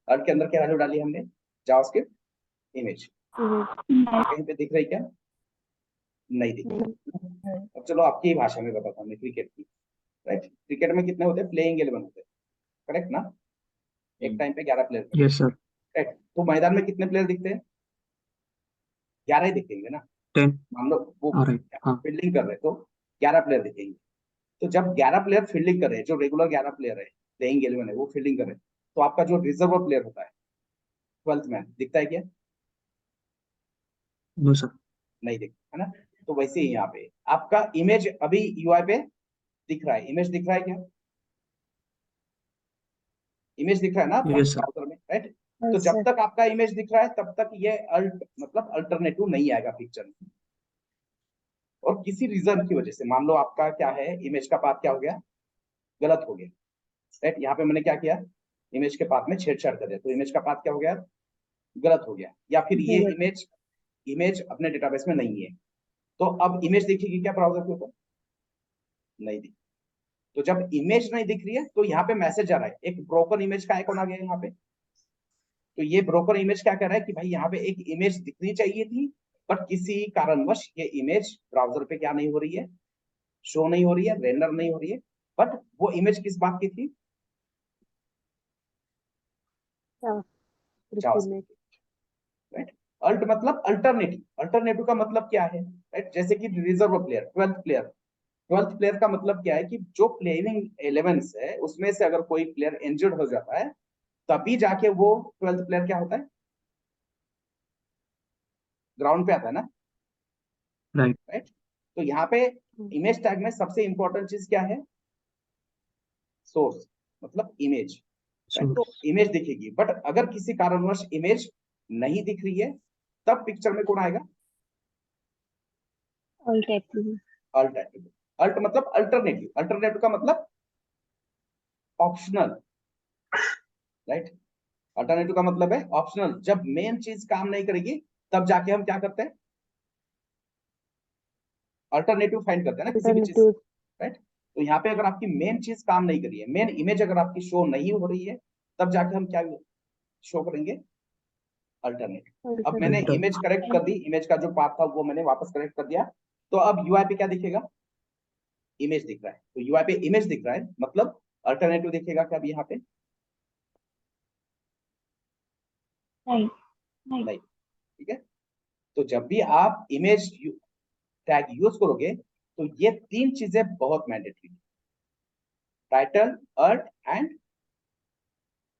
अल्ट के अंदर क्या वैल्यू डाली हमने, जावास्क्रिप्ट इमेज, कहीं पे दिख रही क्या, नहीं दिखेगा। अब चलो आपकी भाषा में बताता हूँ मैं क्रिकेट की, राइट। क्रिकेट में कितने होते हैं? प्लेइंग 11 होते हैं, करेक्ट ना? एक टाइम पे 11 प्लेयर, यस सर। राइट। तो मैदान में कितने प्लेयर दिखते हैं? 11 ही दिखेंगे ना। 10। मान लो वो ऑलराइट। हाँ। फील्डिंग कर रहे हैं तो 11 प्लेयर दिखेंगे। तो जब 11 प्लेयर फील्डिंग कर रहे हैं, जो रेगुलर 11 प्लेयर है, प्लेइंग 11 है, वो फील्डिंग कर रहे हैं, तो आपका जो रिजर्व प्लेयर होता है 12th मैन दिखता है क्या? No sir. नहीं दिखता है ना। तो वैसे ही यहाँ पे आपका इमेज अभी यूआई पे दिख रहा है, इमेज दिख रहा है क्या? इमेज दिख रहा है ना आपका यस सर। ब्राउजर में, राइट। तो Yes, जब sir. तक आपका इमेज दिख रहा है तब तक ये अल्ट मतलब अल्टरनेटिव नहीं आएगा पिक्चर में। और किसी रीजन की वजह से मान लो आपका क्या है, इमेज का पाथ क्या हो गया, गलत हो गया, राइट। यहाँ पे मैंने क्या किया, इमेज के पाथ में छेड़छाड़ कर दिया, तो इमेज का पाथ क्या हो गया, गलत हो गया। या फिर ये गलत। इमेज इमेज अपने डेटाबेस में नहीं है, तो अब इमेज दिखेगी क्या ब्राउजर के ऊपर? नहीं दिखेगी। तो जब इमेज नहीं दिख रही है तो यहाँ पे मैसेज आ रहा है, एक ब्रोकन इमेज का आइकॉन आ गया यहाँ पे। तो ये ब्रोकन इमेज क्या कर रहा है कि भाई यहाँ पे एक इमेज दिखनी चाहिए थी, बट किसी कारणवश ये इमेज ब्राउजर पे क्या नहीं हो रही है, शो नहीं हो रही है, रेंडर नहीं हो रही है। बट वो इमेज किस बात की थी? JavaScript, right. अल्ट मतलब अल्टरनेटिव, अल्टरनेटिव का मतलब क्या है, राइट। जैसे कि रिजर्व प्लेयर, 12th प्लेयर का मतलब क्या है कि जो प्लेइंग 11 है उसमें से अगर कोई प्लेयर इंजर्ड हो जाता है तभी जाके वो 12th प्लेयर क्या होता है, ग्राउंड पे आता है ना, राइट। राइट। तो यहाँ पे इमेज टैग में सबसे इंपॉर्टेंट चीज क्या है, सोर्स मतलब इमेज, राइट। तो इमेज दिखेगी, बट अगर किसी कारणवश इमेज नहीं दिख रही है तब पिक्चर में कौन आएगा, Alternative. अल्टरनेटिव। अल्ट मतलब अल्टरनेटिव, अल्टरनेटिव का मतलब ऑप्शनल, राइट। अल्टरनेटिव का मतलब है ऑप्शनल। जब मेन चीज काम नहीं करेगी तब जाके हम क्या करते हैं, अल्टरनेटिव फाइंड करते हैं ना किसी भी चीज, Alternative. राइट। तो यहाँ पे अगर आपकी मेन चीज काम नहीं करी है, मेन इमेज अगर आपकी शो नहीं हो रही है, तब जाके हम क्या शो करेंगे, अल्टरनेटिव। अब मैंने Alternative. इमेज करेक्ट कर दी, इमेज का जो पार्ट था वो मैंने वापस करेक्ट कर दिया। तो अब यूआई पे क्या दिखेगा, इमेज दिख रहा है। तो यूआई पे इमेज दिख रहा है मतलब अल्टरनेटिव दिखेगा क्या अभी यहाँ पे? नहीं, नहीं, ठीक है। तो जब भी आप इमेज टैग यूज करोगे तो ये तीन चीजें बहुत mandatory, title, alt and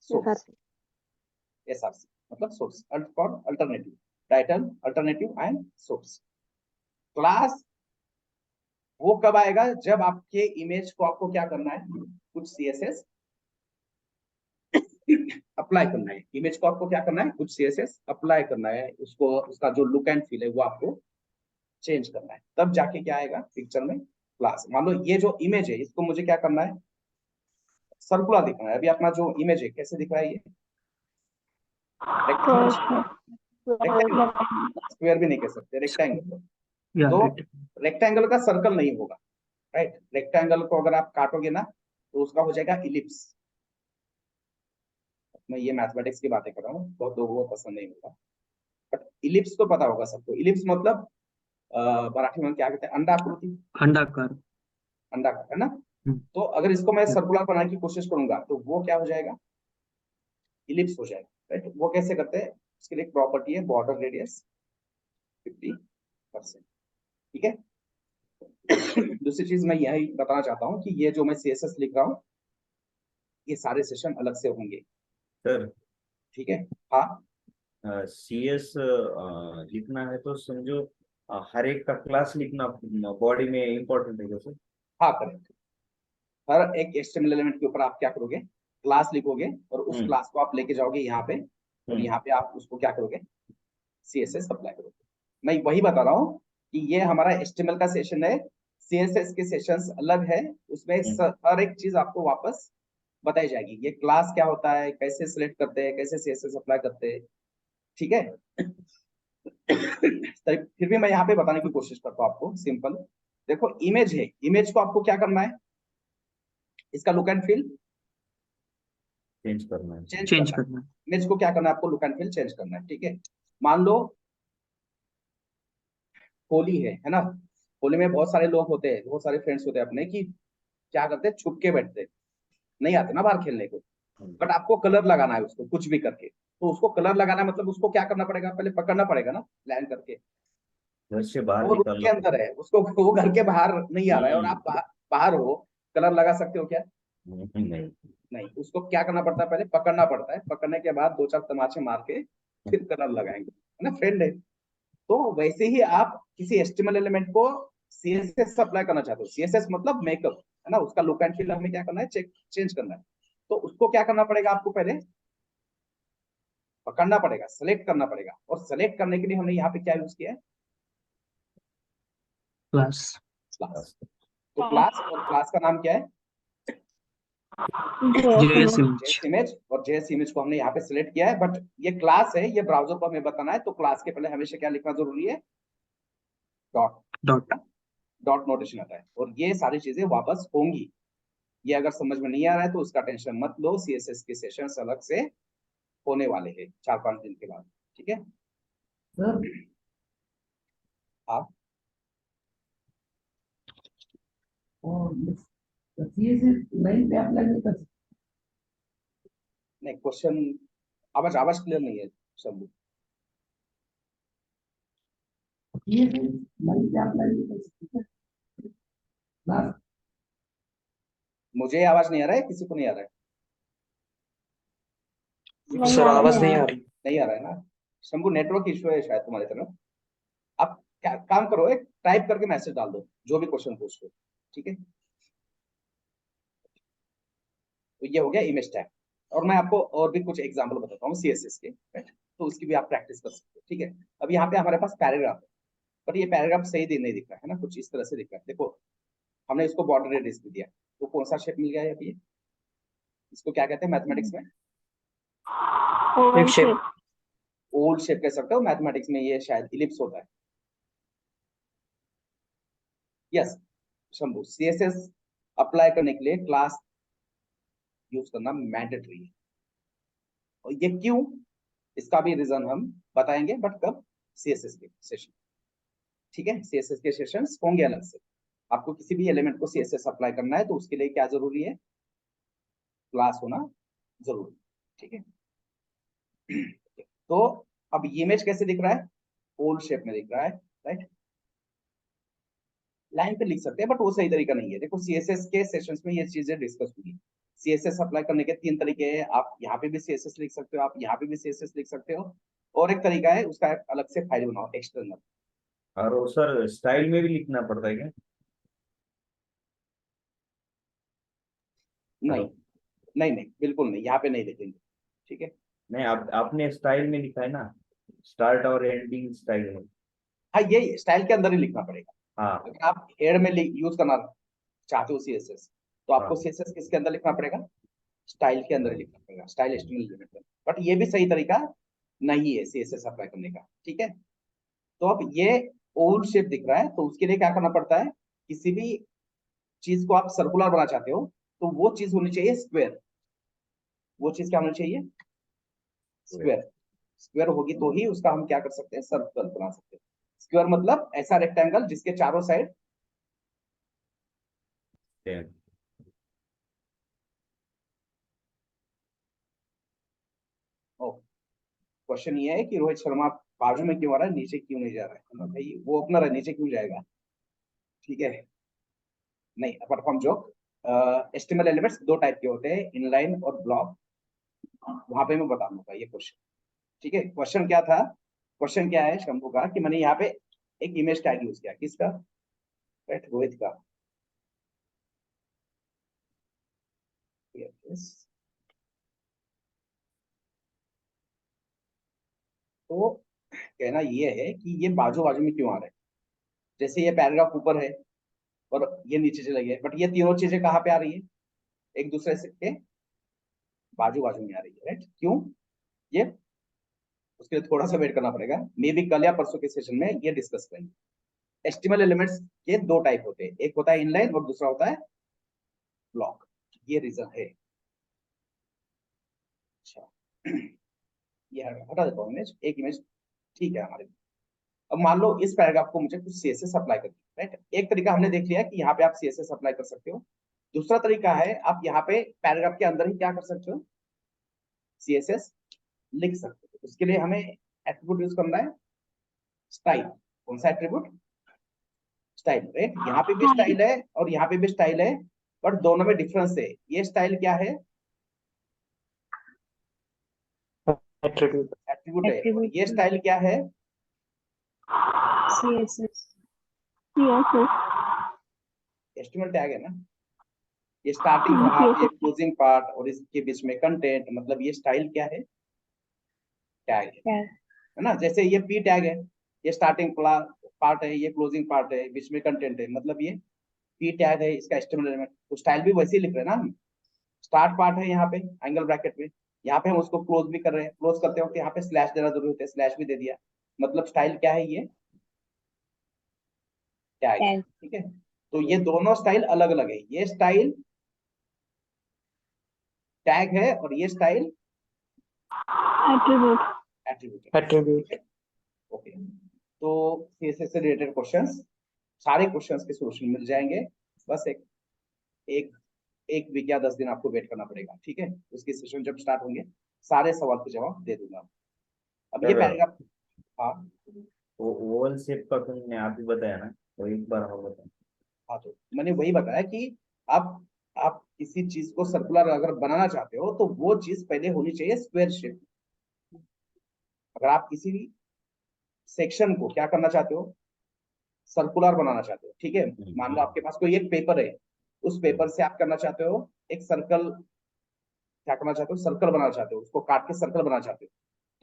source. SRC. SRC मतलब source, alt for alternative, title, alternative and source. Class वो कब आएगा, जब आपके इमेज को आपको क्या करना है, कुछ सीएसएस अप्लाई करना है। इमेज को आपको क्या करना है, कुछ सीएसएस अप्लाई करना है, उसको उसका जो लुक एंड फील है वो आपको चेंज करना है, तब जाके क्या आएगा पिक्चर में क्लास। मान लो ये जो इमेज है इसको मुझे क्या करना है, सर्कुलर दिखना है। अभी अपना जो इमेज है कैसे दिख रहा है, ये रेक्टेंगल, रेक्टेंगल, स्क्वायर भी नहीं कह सकते, रेक्टेंगल। या तो राइट। रेक्टेंगल का सर्कल नहीं होगा, राइट। रेक्टेंगल को अगर आप काटोगे ना तो उसका हो जाएगा इलिप्स। मैं ये मैथमेटिक्स की बातें कर रहा हूँ, बहुत लोगों को पसंद नहीं होगा, बट इलिप्स तो पता होगा सबको। इलिप्स मतलब मराठी में क्या कहते हैं, अंडाकृति, अंडाकार। अंडाकार है ना। हम्म, तो अगर इसको मैं या, सर्कुलर बनाने की कोशिश करूंगा तो वो क्या हो जाएगा, इलिप्स हो जाएगा, राइट। वो कैसे करते हैं, उसके लिए एक प्रॉपर्टी है, बॉर्डर रेडियस 50%, ठीक है। दूसरी चीज मैं यही बताना चाहता हूँ कि ये जो मैं सीएसएस लिख रहा हूँ ये सारे सेशन अलग से होंगे, सर ठीक है। हाँ, CS लिखना है तो समझो हर एक का क्लास लिखना बॉडी में इम्पोर्टेंट है जैसे। हाँ करेक्ट। हर एक एचटीएमएल एलिमेंट के ऊपर आप क्या करोगे, क्लास लिखोगे, और उस क्लास को आप लेके जाओगे यहाँ पे, और यहाँ पे आप उसको क्या करोगे, सीएसएस अप्लाई करोगे। मैं वही बता रहा हूँ कि ये हमारा एचटीएमएल का सेशन है, सीएसएस के सेशंस अलग है, उसमें हर एक चीज आपको वापस बताई जाएगी। ये क्लास क्या होता है, कैसे सिलेक्ट करते हैं, कैसे सीएसएस अप्लाई करते हैं, ठीक है। फिर भी मैं यहाँ पे बताने की कोशिश करता हूँ आपको सिंपल। देखो इमेज है, इमेज को आपको क्या करना है, इसका लुक एंड फील चेंज करना है। चेंज चेंज करना है। करना है। इमेज को क्या करना है आपको, लुक एंड फील चेंज करना है, ठीक है। मान लो होली है ना। होली में बहुत सारे लोग होते हैं, बहुत सारे फ्रेंड्स होते हैं अपने, कि क्या करते हैं, छुप के बैठते हैं, नहीं आते ना बाहर खेलने को, बट आपको कलर लगाना है उसको कुछ भी करके। तो उसको कलर लगाना है, मतलब उसको क्या करना पड़ेगा, पहले पकड़ना पड़ेगा ना प्लान करके। घर से बाहर वो रूम के निकालना अंदर है, उसको वो घर के बाहर नहीं आ रहा है, और आप बाहर हो, कलर लगा सकते हो क्या? नहीं। नहीं, उसको क्या करना पड़ता है, पहले पकड़ना पड़ता है, पकड़ने के बाद दो चार तमाचे मार के फिर कलर लगाएंगे, है ना फ्रेंड है। तो वैसे ही आप किसी एचटीएमएल एलिमेंट को सीएसएस अप्लाई करना चाहते हो, सीएसएस मतलब मेकअप, है ना, उसका लुक एंड फील हमें क्या करना है, चेंज करना है। तो उसको क्या करना पड़ेगा, आपको पहले पकड़ना पड़ेगा, सेलेक्ट करना पड़ेगा, और सेलेक्ट करने के लिए हमने यहाँ पे क्या यूज किया है, क्लास। क्लास। तो क्लास, और क्लास का नाम क्या है, जेएस जेएस इमेज। इमेज। और जेएस इमेज को हमने यहाँ पे सिलेक्ट किया है, बट ये क्लास है, ये ब्राउजर को हमें बताना है, तो क्लास के पहले हमेशा क्या लिखना जरूरी है, डॉट। डॉट। डॉट नोटेशन आता है, और ये सारी चीजें वापस होंगी। ये अगर समझ में नहीं आ रहा है तो उसका टेंशन मत लो, सीएसएस के सेशंस अलग से होने वाले हैं 4-5 दिन के बाद, ठीक है। सर हाँ, और सीएसएस लाइन पे अप्लाई नहीं कर सकते। नहीं क्वेश्चन, आवाज आवाज क्लियर नहीं है शंभू। सीएसएस लाइन पे अप्लाई नहीं कर सकते क्लास। मुझे आवाज नहीं आ रहा है, किसी को नहीं आ रहा है? नहीं सर आ रही आवाज है। नहीं आ रही। नहीं आ रहा है ना, शंभू नेटवर्क इश्यू है शायद तुम्हारी तरफ। आप क्या काम करो, एक टाइप करके मैसेज डाल दो जो भी क्वेश्चन पूछ लो, ठीक है। तो ये हो गया इमेज टैग, और मैं आपको और भी कुछ एग्जांपल बताता हूँ सीएसएस के, right? तो उसकी भी आप प्रैक्टिस कर सकते हो, ठीक है। अब यहाँ पे हमारे पास पैराग्राफ है, पर ये पैराग्राफ सही नहीं दिख रहा है ना, कुछ इस तरह से दिख रहा है। देखो हमने इसको बॉर्डर रेडियस भी दिया, तो कौन सा शेप मिल गया है अभी, इसको क्या कहते हैं मैथमेटिक्स में, एक शेप। ओल्ड शेप कह सकते हो, मैथमेटिक्स में ये शायद इलिप्स होता है। यस शंभू, सीएसएस अप्लाई करने के लिए क्लास यूज करना मैंडेटरी है, और ये क्यों, इसका भी रीजन हम बताएंगे, बट कब, सीएसएस के सेशन, ठीक है। सीएसएस के सेशंस होंगे अलग से। आपको किसी भी एलिमेंट को सीएसएस अप्लाई करना है तो उसके लिए क्या जरूरी है, क्लास होना जरूरी, ठीक है। तो अब ये इमेज कैसे दिख रहा है, ओल्ड शेप में दिख रहा है, राइट। लाइन पे लिख सकते हैं, बट वो सही तरीका नहीं है। देखो सीएसएस के सेशंस में ये चीजें डिस्कस हुई। सीएसएस अप्लाई करने के 3 तरीके हैं, आप यहाँ पे भी सीएसएस लिख सकते हो, आप यहाँ पे भी सीएसएस लिख सकते हो, और एक तरीका है उसका अलग से फाइल बनाओ एक्सटर्नल। और वो सर स्टाइल में भी लिखना पड़ता है क्या? नहीं हेलो। नहीं नहीं, बिल्कुल नहीं, यहाँ पे नहीं लिखेंगे, ठीक है। नहीं, आप आपने स्टाइल में लिखा है ना, स्टार्ट और एंडिंग स्टाइल में। हाँ, ये स्टाइल के अंदर ही लिखना पड़ेगा। हाँ अगर आप हेड में यूज करना चाहते हो सीएसएस, तो आपको हाँ। सीएसएस किसके अंदर लिखना पड़ेगा, स्टाइल के अंदर ही लिखना पड़ेगा, स्टाइल एचटीएमएल एलिमेंट में। बट ये भी सही तरीका नहीं है सीएसएस अप्लाई करने का, ठीक है। तो अब ये ओवल शेप दिख रहा है, तो उसके लिए क्या करना पड़ता है, किसी भी चीज को आप सर्कुलर बनाना चाहते हो, तो वो चीज होनी चाहिए स्क्वायर। वो चीज क्या होनी चाहिए, स्क्वायर। स्क्वायर होगी तो ही उसका हम क्या कर सकते हैं, सर्कल बना सकते हैं। स्क्वायर मतलब ऐसा रेक्टेंगल जिसके चारों साइड, ठीक। क्वेश्चन ये है कि रोहित शर्मा बाजू में क्यों आ रहा है, नीचे क्यों नहीं जा रहा है ना भाई, वो ओपनर है, नीचे क्यों जाएगा, ठीक है। नहीं, apart from joke, एस्टिमल elements 2 type के होते हैं, इनलाइन और ब्लॉक, वहां पे मैं बता दूंगा ये क्वेश्चन, ठीक है। क्वेश्चन क्या था, क्वेश्चन क्या है शंभू का, कि मैंने यहाँ पे एक इमेज टैग यूज किया, किसका, राइट, रोहित का। Yes. तो कहना ये है कि ये बाजू बाजू में क्यों आ रहा है, जैसे ये पैराग्राफ ऊपर है और ये नीचे चले गए, बट ये तीनों चीजें कहाँ पे आ रही है, एक दूसरे से के बाजू बाजू में आ रही है, राइट। क्यों, ये उसके लिए थोड़ा सा वेट करना पड़ेगा, मे बी कल या परसों के सेशन में ये डिस्कस करेंगे। एस्टिमल एलिमेंट्स के 2 टाइप होते हैं, एक होता है इनलाइन और दूसरा होता है ब्लॉक, ये रीजन है। अच्छा, ये हटा देता हूँ इमेज, एक इमेज ठीक है हमारे। अब मान लो इस पैराग्राफ को मुझे कुछ सीएसएस अप्लाई करनी है, राइट। एक तरीका हमने देख लिया कि यहाँ पे आप सीएसएस अप्लाई कर सकते हो। दूसरा तरीका है आप यहाँ पे पैराग्राफ के अंदर ही क्या कर सकते हो, सीएसएस लिख सकते हो। उसके लिए हमें एट्रीब्यूट यूज करना है, स्टाइल। कौन सा एट्रीब्यूट, स्टाइल, राइट। यहाँ पे भी स्टाइल है और यहाँ पे भी स्टाइल है, बट दोनों में डिफरेंस है। ये स्टाइल क्या है, एट्रीब्यूट। एट्रीब्यूट है, और Attribute ये है। स्टाइल क्या है, CSS एस्टिमेट टैग है ना। ये स्टार्टिंग हाँ, पार्ट, CSS ये क्लोजिंग पार्ट और इसके बीच में कंटेंट, मतलब ये स्टाइल क्या है, टैग है टैग। है ना। जैसे ये पी टैग है, ये स्टार्टिंग पार्ट है, ये क्लोजिंग पार्ट है, बीच में कंटेंट है, मतलब ये पी टैग है, इसका एस्टिमेट एलिमेंट। तो स्टाइल भी वैसे ही लिख रहे हैं ना हम। स्टार्ट पार्ट है यहाँ पे एंगल ब्रैकेट में, यहाँ पे हम उसको क्लोज भी कर रहे हैं। क्लोज करते वक्त यहाँ पे स्लैश देना जरूरी होता है, स्लैश भी दे दिया, मतलब स्टाइल क्या है, ये टैग है, टैग। ठीक है। तो ये दोनों स्टाइल अलग अलग है, ये स्टाइल टैग है और ये स्टाइल एट्रीब्यूट। एट्रीब्यूट है। एट्रीब्यूट। ओके, तो सीएसएस से रिलेटेड क्वेश्चंस, सारे क्वेश्चंस के सॉल्यूशन मिल जाएंगे। बस एक एक एक वीक या 10 दिन आपको वेट करना पड़ेगा, ठीक है। उसके सेशन जब स्टार्ट होंगे सारे सवाल के जवाब दे दूंगा। अब ये सर पैराग्राफ, हाँ वो ओवल शेप का तुमने आप ही बताया ना, वो एक बार और बताया। हाँ, तो मैंने वही बताया कि आप किसी चीज को सर्कुलर अगर बनाना चाहते हो तो वो चीज पहले होनी चाहिए स्क्वायर शेप। अगर आप किसी सेक्शन को क्या करना चाहते हो, सर्कुलर बनाना चाहते हो, ठीक है। मान लो आपके पास कोई एक पेपर है, उस पेपर से आप करना चाहते हो एक सर्कल, क्या करना चाहते हो, सर्कल बनाना चाहते हो, उसको काट के सर्कल बनाना चाहते हो।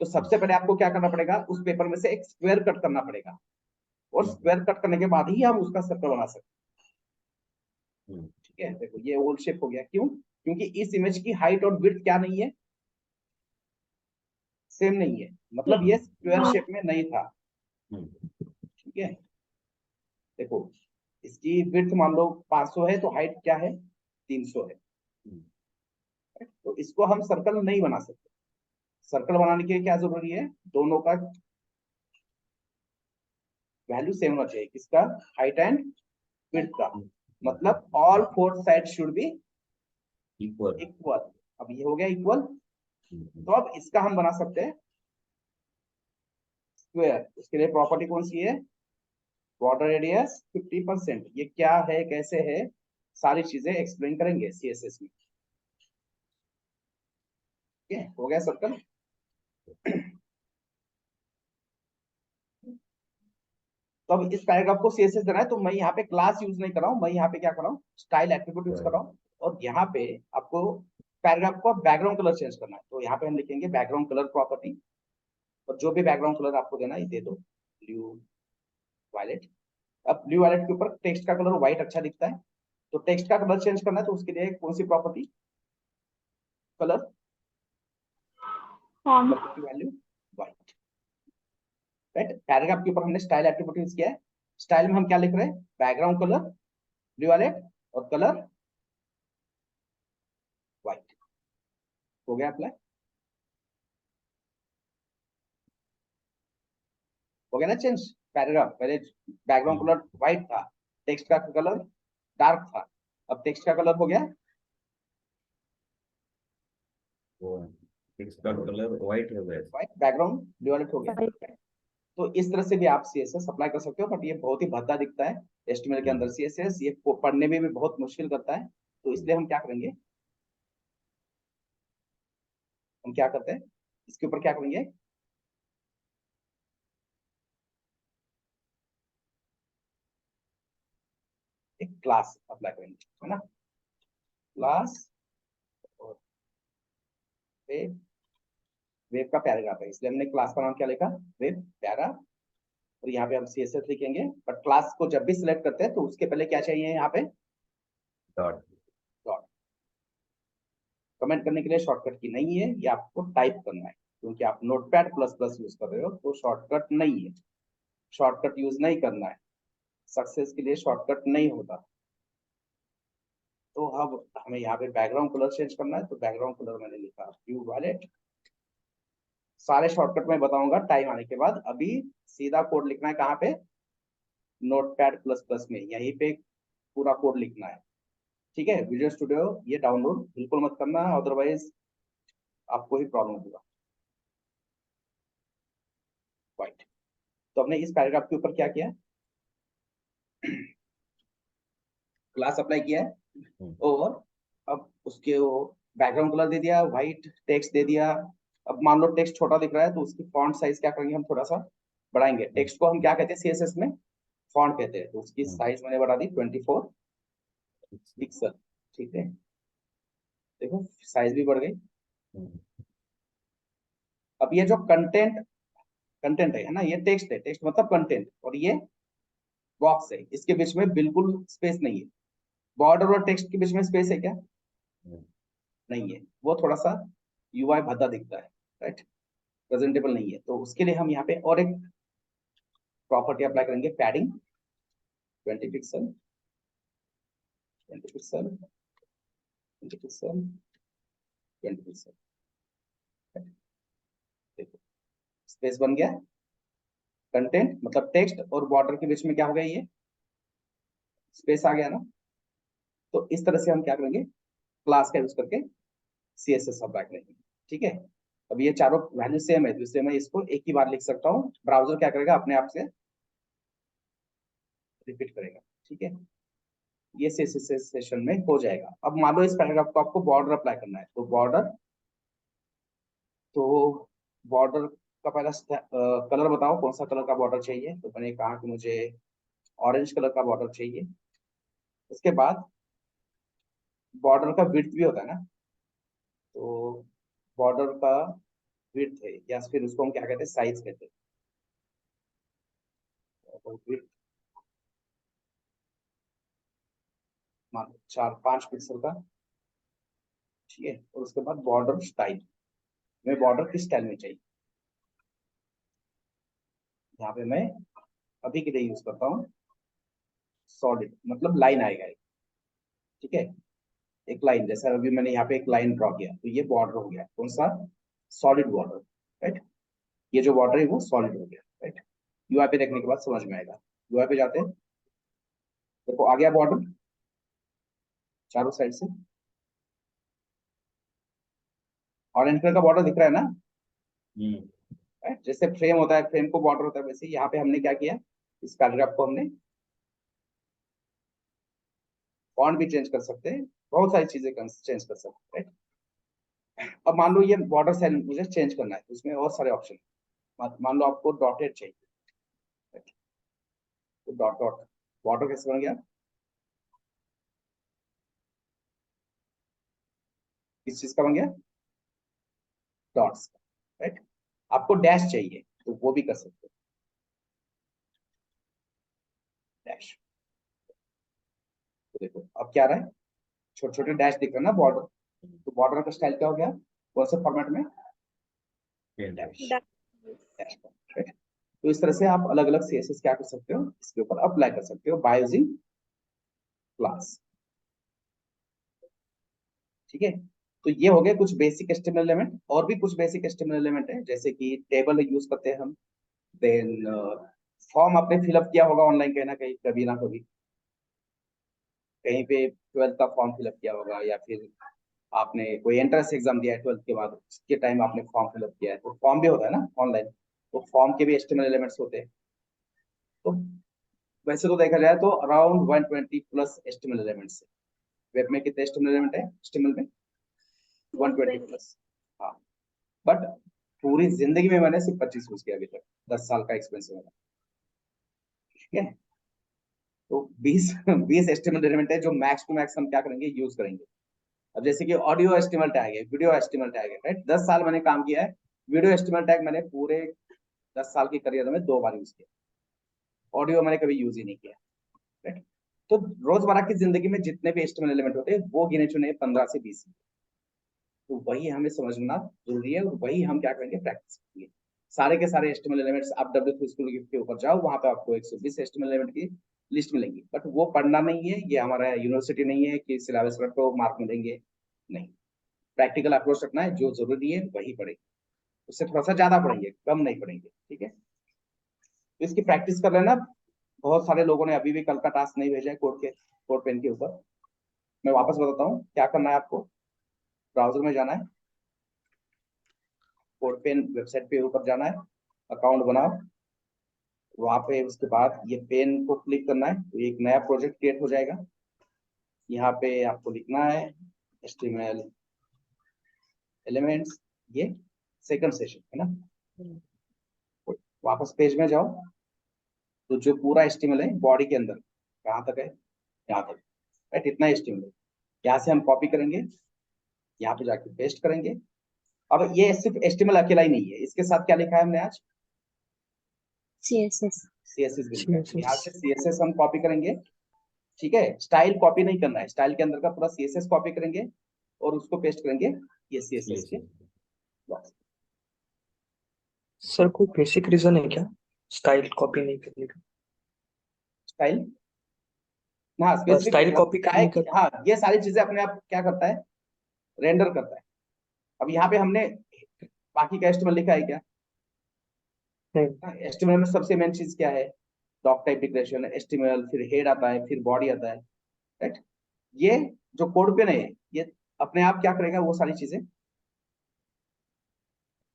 तो सबसे पहले आपको क्या करना पड़ेगा, उस पेपर में से एक स्क्वायर कट करना पड़ेगा, और स्क्वायर कट करने के बाद ही हम उसका सर्कल बना सकते हैं, ठीक है। देखो ये ओवल शेप हो गया, क्यों, क्योंकि इस इमेज की हाइट और विड्थ क्या नहीं है, सेम नहीं है, मतलब ये स्क्वायर शेप में नहीं था, ठीक है। देखो इसकी विड्थ मान लो 500 है, तो हाइट क्या है, 300 है, तो इसको हम सर्कल नहीं बना सकते। सर्कल बनाने के लिए क्या जरूरी है, दोनों का वैल्यू सेम होना चाहिए, किसका, हाइट एंड विड्थ का, मतलब all four side should be equal. Equal. अब ये हो गया इक्वल, तो अब इसका हम बना सकते हैं स्क्वायर। उसके लिए प्रॉपर्टी कौन सी है, बॉर्डर रेडियस 50%। ये क्या है, कैसे है, सारी चीजें एक्सप्लेन करेंगे सीएसएस में, ठीक है। हो गया सर्कल। तो अब इस पैराग्राफ को सीएसएस देना है, तो मैं यहाँ पे क्लास यूज नहीं कर रहा हूँ, मैं यहाँ पे क्या कर रहा हूँ, स्टाइल एट्रीब्यूट यूज कर रहा हूँ। और यहाँ पे आपको पैराग्राफ को बैकग्राउंड कलर चेंज करना है, तो यहाँ पे हम लिखेंगे बैकग्राउंड कलर प्रॉपर्टी, और जो भी बैकग्राउंड कलर आपको देना है दे दो, ब्लू वायलेट। अब ब्लू वायलेट के ऊपर टेक्स्ट का कलर व्हाइट अच्छा दिखता है, तो टेक्स्ट का कलर चेंज करना है, तो उसके लिए कौन सी प्रॉपर्टी, कलर की वैल्यू व्हाइट, राइट। पैराग्राफ के ऊपर हमने स्टाइल एट्रीब्यूट यूज किया है। स्टाइल में हम क्या लिख रहे हैं, बैकग्राउंड कलर ब्लू वायलेट और कलर व्हाइट। हो गया अप्लाई, हो गया ना चेंज। पैराग्राफ पहले बैकग्राउंड कलर व्हाइट था, टेक्स्ट का कलर डार्क था, अब टेक्स्ट का कलर हो गया टेक्स्ट का कलर व्हाइट हो गया। व्हाइट, बैकग्राउंड ब्लू वायलेट हो गया। तो इस तरह से भी आप सीएसएस अप्लाई कर सकते हो, बट ये बहुत ही भद्दा दिखता है एचटीएमएल के अंदर सीएसएस, ये पढ़ने में भी बहुत मुश्किल करता है। तो इसलिए हम क्या करेंगे, हम क्या करते हैं, इसके ऊपर क्या करेंगे, एक क्लास अप्लाई करेंगे, है ना। क्लास और वेब, वेब का पैराग्राफ है, इसलिए हमने क्लास का नाम क्या लिखा, वेब पैरा। और यहाँ पे हम सीएसएस लिखेंगे, बट क्लास को जब भी सिलेक्ट करते हैं तो उसके पहले क्या चाहिए, यहाँ पे डॉट। डॉट। कमेंट करने के लिए शॉर्टकट की नहीं है, ये आपको टाइप करना है, क्योंकि आप नोटपैड प्लस प्लस यूज कर रहे हो, तो शॉर्टकट नहीं है, शॉर्टकट यूज नहीं करना है, सक्सेस के लिए शॉर्टकट नहीं होता। तो अब हमें यहाँ पे बैकग्राउंड कलर चेंज करना है, तो बैकग्राउंड कलर मैंने लिखा ब्लू वायलेट, सारे शॉर्टकट में बताऊंगा टाइम आने के बाद। अभी सीधा कोड लिखना है कहाँ पे, नोटपैड प्लस प्लस में, यहीं पे पूरा कोड लिखना है। ठीक है, विजुअल स्टूडियो ये डाउनलोड बिल्कुल मत करना, अदरवाइज आपको ही प्रॉब्लम होगा। राइट, तो हमने इस पैराग्राफ के ऊपर क्या किया, क्लास अप्लाई किया है और अब उसके वो बैकग्राउंड कलर दे दिया, व्हाइट टेक्स्ट दे दिया। अब मान लो टेक्स्ट छोटा दिख रहा है तो उसकी फॉन्ट साइज क्या करेंगे, हम थोड़ा सा बढ़ाएंगे। टेक्स्ट को हम क्या कहते हैं सीएसएस में, फॉन्ट कहते हैं। तो उसकी साइज मैंने बढ़ा दी 24 पिक्सल। ठीक है, देखो साइज भी बढ़ गई। अब ये जो कंटेंट कंटेंट है ना, ये टेक्स्ट है, टेक्स्ट मतलब कंटेंट, और ये बॉक्स है, इसके बीच में बिल्कुल स्पेस नहीं है। बॉर्डर और टेक्स्ट के बीच में स्पेस है क्या, नहीं है, वो थोड़ा सा यूआई भद्दा दिखता है, राइट, प्रेजेंटेबल नहीं है। तो उसके लिए हम यहाँ पे और एक प्रॉपर्टी अप्लाई करेंगे, padding 20 pixel, 20 pixel, 20 pixel, 20 pixel. देखो स्पेस बन गया, कंटेंट मतलब टेक्स्ट और बॉर्डर के बीच में क्या हो गया, ये स्पेस आ गया ना। तो इस तरह से हम क्या करेंगे, क्लास का यूज करके सीएसएस अप्लाई करेंगे। ठीक है, अब ये चारों वैल्यू सेम है, तो इसलिए मैं इसको एक ही बार लिख सकता हूँ। ब्राउजर क्या करेगा, अपने आप से रिपीट करेगा। ठीक है, ये सीएसएस सेशन में हो जाएगा। अब मान लो इस पैराग्राफ को आपको बॉर्डर अप्लाई करना है, तो बॉर्डर का पहला कलर बताओ, कौन सा कलर का बॉर्डर चाहिए। तो मैंने कहा कि मुझे ऑरेंज कलर का बॉर्डर चाहिए। उसके बाद बॉर्डर का विड्थ भी होता है ना, तो बॉर्डर का विड्थ है, या फिर उसको हम क्या कहते हैं, साइज कहते हैं। width मान लो 4-5 पिक्सल का। ठीक है, और उसके बाद बॉर्डर स्टाइल, में बॉर्डर किस स्टाइल में चाहिए। यहाँ पे मैं अभी के लिए यूज करता हूँ सॉलिड, मतलब लाइन आएगा एक। ठीक है, एक लाइन, जैसे अभी मैंने यहाँ पे एक लाइन ड्रॉ किया, तो ये बॉर्डर हो गया, कौन सा, सॉलिड बॉर्डर, राइट। ये जो बॉर्डर है वो सॉलिड हो गया, राइट। यूआई पे देखने के बाद समझ में आएगा। यूआई पे जाते हैं, देखो आ गया बॉर्डर चारों साइड से, ऑरेंज कलर का बॉर्डर दिख रहा है ना, राइट। जैसे फ्रेम होता है, फ्रेम को बॉर्डर होता है, वैसे यहाँ पे हमने क्या किया, इस पैराग्राफ को हमने फॉन्ट भी चेंज कर सकते हैं, बहुत सारी चीजें चेंज कर सकते हैं, राइट। अब मान लो ये बॉर्डर साइज मुझे चेंज करना है, तो उसमें और सारे ऑप्शन। मान लो आपको डॉटेड चाहिए, right? तो डॉट डॉट बॉर्डर कैसे बन गया, किस चीज का बन गया, डॉट्स, राइट। आपको डैश चाहिए तो वो भी कर सकते हो, डैश। तो देखो अब क्या रहा है, छोटे छोटे डैश दिख रहे हैं ना बॉर्डर, तो बॉर्डर का स्टाइल क्या हो गया, कौन से फॉर्मेट में, डैश, डैश, राइट। तो इस तरह से आप अलग अलग सीएसएस क्या कर सकते हो, इसके ऊपर अप्लाई कर सकते हो बाय यूजिंग क्लास। ठीक है, तो ये हो गए कुछ बेसिक एचटीएमएल एलिमेंट। और भी कुछ बेसिक एचटीएमएल एलिमेंट है, जैसे कि टेबल यूज करते हैं हम, देन फॉर्म आपने फिलअप किया होगा ऑनलाइन कहीं ना कहीं, कभी ना कभी, कहीं पे 12th का फॉर्म फिलअप किया होगा, या फिर आपने कोई एंट्रेंस एग्जाम दिया है 12th के बाद, उसके टाइम आपने फॉर्म फिलअप किया है, तो फॉर्म भी होता है ना ऑनलाइन, तो फॉर्म के भी एचटीएमएल एलिमेंट्स होते हैं। तो वैसे तो देखा जाए तो अराउंड 120 प्लस एचटीएमएल एलिमेंट्स है। वेब में कितने एचटीएमएल एलिमेंट है, एचटीएमएल में 120 प्लस। हाँ, बट पूरी जिंदगी में मैंने सिर्फ 25 यूज किया अभी तक, 10 साल का एक्सपीरियंस है मेरा। ठीक है, तो 20 एस्टिमेट एलिमेंट है, जो मैक्स टू मैक्स हम क्या करेंगे, यूज करेंगे। अब जैसे कि ऑडियो एस्टिमेट टैग है, वीडियो एस्टिमेट टैग है, राइट। 10 साल मैंने काम किया है, वीडियो एस्टिमेट टैग मैंने पूरे 10 साल की करियर में 2 बार यूज किया, ऑडियो मैंने कभी यूज ही नहीं किया, राइट। तो रोजमर्रा की जिंदगी में जितने भी एस्टिमेट एलिमेंट होते हैं वो गिने चुने 15 से 20, तो वही हमें समझना जरूरी है, और वही हम क्या करेंगे, प्रैक्टिस करेंगे। सारे के सारे एस्टिमेट एलिमेंट्स आप W3 स्कूल के ऊपर जाओ, वहां पे आपको 120 एस्टिमेट एलिमेंट की लिस्ट मिलेंगी, बट वो पढ़ना नहीं है, ये हमारा यूनिवर्सिटी नहीं है कि सिलेबस रखो मार्क मिलेंगे, नहीं। प्रैक्टिकल अप्रोच रखना है, जो जरूरी है वही पढ़े। उससे थोड़ा सा ज्यादा पढ़ेंगे, कम नहीं पढ़ेंगे, ठीक है। तो इसकी प्रैक्टिस कर लेना। बहुत सारे लोगों ने अभी भी कल का टास्क नहीं भेजा है कोड पेन के ऊपर। मैं वापस बताता हूँ क्या करना है आपको। ब्राउजर में जाना है, कोड पेन वेबसाइट पे ऊपर जाना है, अकाउंट बनाओ, वहां पे उसके बाद ये पेन को क्लिक करना है, तो एक नया प्रोजेक्ट क्रिएट हो जाएगा। यहाँ पे आपको लिखना है HTML एलिमेंट्स, ये सेकंड सेशन है ना। वापस पेज में जाओ, तो जो पूरा HTML है बॉडी के अंदर कहाँ तक है, यहाँ तक, राइट, इतना HTML है। यहाँ से हम कॉपी करेंगे, यहाँ पे जाके पेस्ट करेंगे। अब ये सिर्फ HTML अकेला ही नहीं है, इसके साथ क्या लिखा है हमने आज, CSS CSS भी लिखा है। CSS यहाँ से CSS हम कॉपी करेंगे, ठीक है। स्टाइल कॉपी नहीं करना है, स्टाइल के अंदर का पूरा CSS कॉपी करेंगे और उसको पेस्ट करेंगे ये CSS के बॉक्स। सर कोई बेसिक रीजन है क्या स्टाइल कॉपी नहीं करने का? स्टाइल, हाँ स्पेसिफिक स्टाइल रीजन कॉपी क्या है करने कि का हाँ ये सारी चीजें अपने आप क्या करता है, रेंडर करता है। अब यहाँ पे हमने बाकी का HTML लिखा है क्या, नहीं। HTML में सबसे मेन चीज क्या है, डॉक टाइप डिक्लेरेशन, HTML, फिर हेड आता है, फिर बॉडी आता है, राइट। ये जो कोड पेन है ये अपने आप क्या करेगा, वो सारी चीजें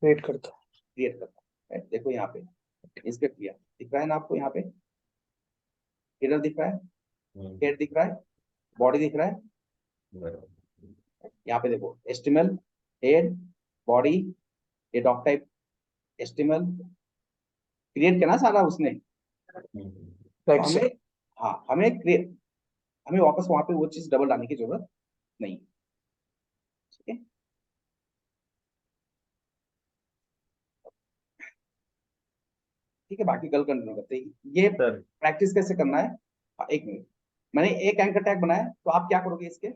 वेट करता क्रिएट करता है, right? देखो यहाँ पे इस पे किया दिख रहा है ना आपको, यहाँ पे हेडर दिख रहा है, हेड दिख रहा है, बॉडी दिख रहा है। यहाँ पे देखो HTML, हेड, बॉडी, ये डॉक टाइप HTML क्रिएट किया ना सारा उसने। तो राइट हमें, सर। हाँ हमें वापस वहां पे वो चीज डबल डालने की जरूरत नहीं, ठीक है। ठीक है, बाकी कल कंटिन्यू करते हैं। ये सर प्रैक्टिस कैसे करना है, हाँ, एक मिनट। मैंने एक एंकर टैग बनाया, तो आप क्या करोगे, इसके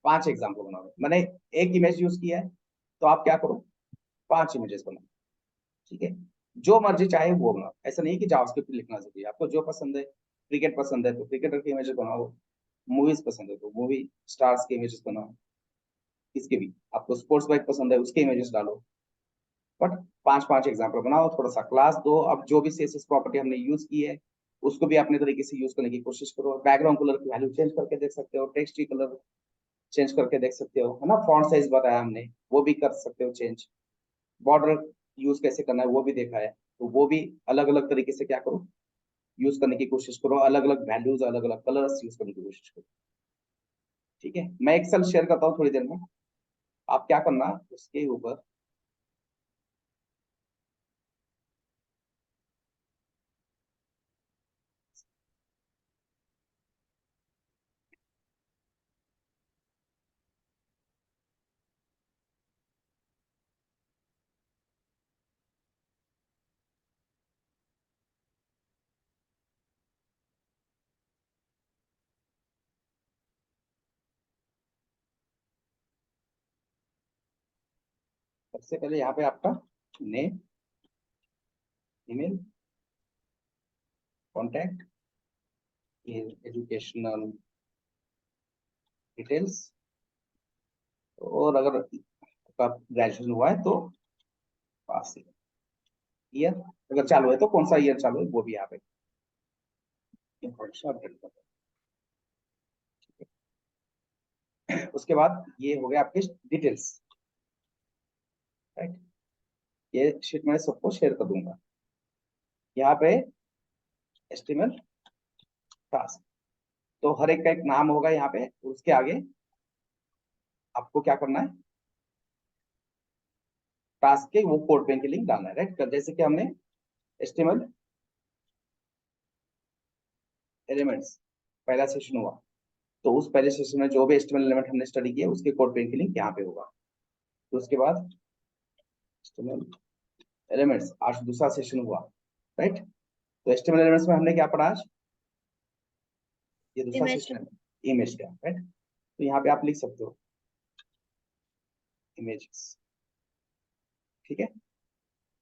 5 एग्जाम्पल बनाओगे। मैंने एक इमेज यूज किया है, तो आप क्या करो, 5 इमेजेस बनाओ, ठीक है। जो मर्जी चाहे वो बनाओ, ऐसा नहीं कि जावास्क्रिप्ट लिखना जरूरी है। आपको जो पसंद है, क्रिकेट पसंद है तो क्रिकेटर की इमेजेस बनाओ, मूवीज पसंद है तो मूवी स्टार्स के इमेजेस बनाओ, किसके भी, आपको स्पोर्ट्स बाइक पसंद है उसके इमेजेस डालो, बट 5 एग्जाम्पल बनाओ, थोड़ा सा क्लास दो। अब जो भी CSS प्रॉपर्टी हमने यूज की है उसको भी अपने तरीके से यूज करने की कोशिश करो। बैकग्राउंड कलर की वैल्यू चेंज करके देख सकते हो, टेक्स्ट की कलर चेंज करके देख सकते हो, है ना। फॉन्ट साइज बताया हमने, वो भी कर सकते हो चेंज। बॉर्डर यूज कैसे करना है वो भी देखा है, तो वो भी अलग अलग तरीके से क्या करो, यूज करने की कोशिश करो। अलग अलग वैल्यूज, अलग अलग कलर्स यूज करने की कोशिश करो, ठीक है। मैं एक्सेल शेयर करता हूँ थोड़ी देर में, आप क्या करना उसके ऊपर, सबसे पहले यहाँ पे आपका name, email, contact, educational details, और अगर आपका ग्रेजुएशन हुआ है तो पास ईयर, अगर चालू है तो कौन सा ईयर चालू है वो भी यहाँ पे इंफॉर्मेशन अपडेट कर दो। उसके बाद ये हो गया आपके डिटेल्स, राइट। ये शीट मैं सबको शेयर कर दूंगा। यहाँ पे HTML टास्क, तो हर एक का एक नाम होगा यहाँ पे, उसके आगे आपको क्या करना है, टास्क के वो कोड पेन की लिंक डालना है, राइट। जैसे कि हमने HTML एलिमेंट्स पहला सेशन हुआ, तो उस पहले सेशन में जो भी HTML एलिमेंट हमने स्टडी किया उसके कोड पेन की लिंक यहाँ पे होगा। तो उसके बाद HTML एलिमेंट्स आज दूसरा सेशन हुआ, राइट। तो HTML एलिमेंट्स में हमने क्या पढ़ा आज, ये दूसरा Image सेशन है इमेज का, राइट। तो यहाँ पे आप लिख सकते हो इमेजेस, ठीक है।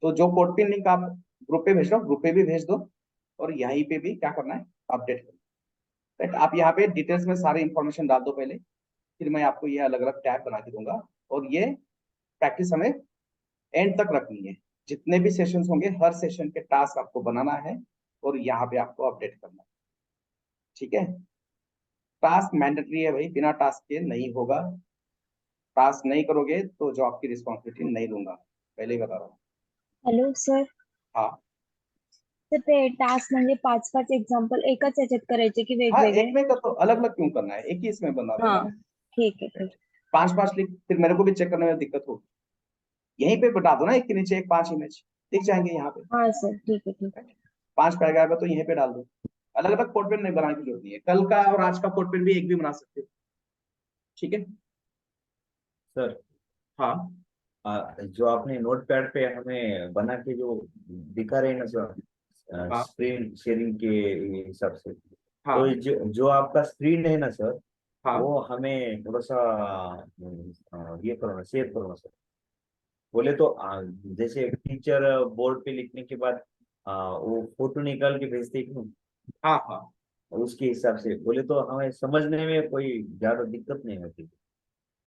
तो जो कोड पिन लिंक आप ग्रुप पे भेज रहे हो, ग्रुप पे भी भेज दो, और यहीं पे भी क्या करना है, अपडेट करना, राइट। आप यहाँ पे डिटेल्स में सारी इंफॉर्मेशन डाल दो पहले, फिर मैं आपको ये अलग अलग टैब बना के दूंगा, और ये प्रैक्टिस हमें एंड तक रखनी है। जितने भी सेशंस होंगे हर सेशन के टास्क आपको बनाना है और यहाँ पे आपको अपडेट करना है। ठीक है, टास्क मैंडेटरी है भाई, बिना टास्क के नहीं होगा। टास्क नहीं करोगे तो जॉब की रिस्पॉन्सिबिलिटी नहीं लूंगा, पहले ही बता रहा हूँ। हॅलो सर, हाँ तर ते टास्क म्हणजे 5-5 एक्झाम्पल एकाच याच्यात करायचे की हाँ, वेगवेगळे? एक में कर तो अलग अलग क्यों करना है, एक ही इसमें बना दो हाँ ना। ठीक है ठीक। 5-5 लिख, फिर मेरे को भी चेक करने में दिक्कत होगी। यहीं पे बता दो ना, एक के नीचे एक 5 इमेज दिख जाएंगे यहाँ पे। हाँ सर ठीक है ठीक है। 5 पैराग्राफ है तो यहीं पे डाल दो, अलग अलग कोड पेन नहीं बनाने की जरूरत नहीं है। कल का और आज का कोड पेन भी एक भी बना सकते हो। ठीक है सर, हाँ जो आपने नोटपैड पे हमें बना के जो दिखा रहे हैं ना सर, हाँ स्क्रीन शेयरिंग के हिसाब से, हाँ तो जो आपका स्क्रीन है ना सर, हाँ वो हमें थोड़ा सा ये करो ना, शेयर करो ना सर। बोले तो जैसे टीचर बोर्ड पे लिखने के बाद वो फोटो निकाल के भेजते हैं ना, हाँ हाँ उसके हिसाब से बोले तो हमें समझने में कोई ज्यादा दिक्कत नहीं होती।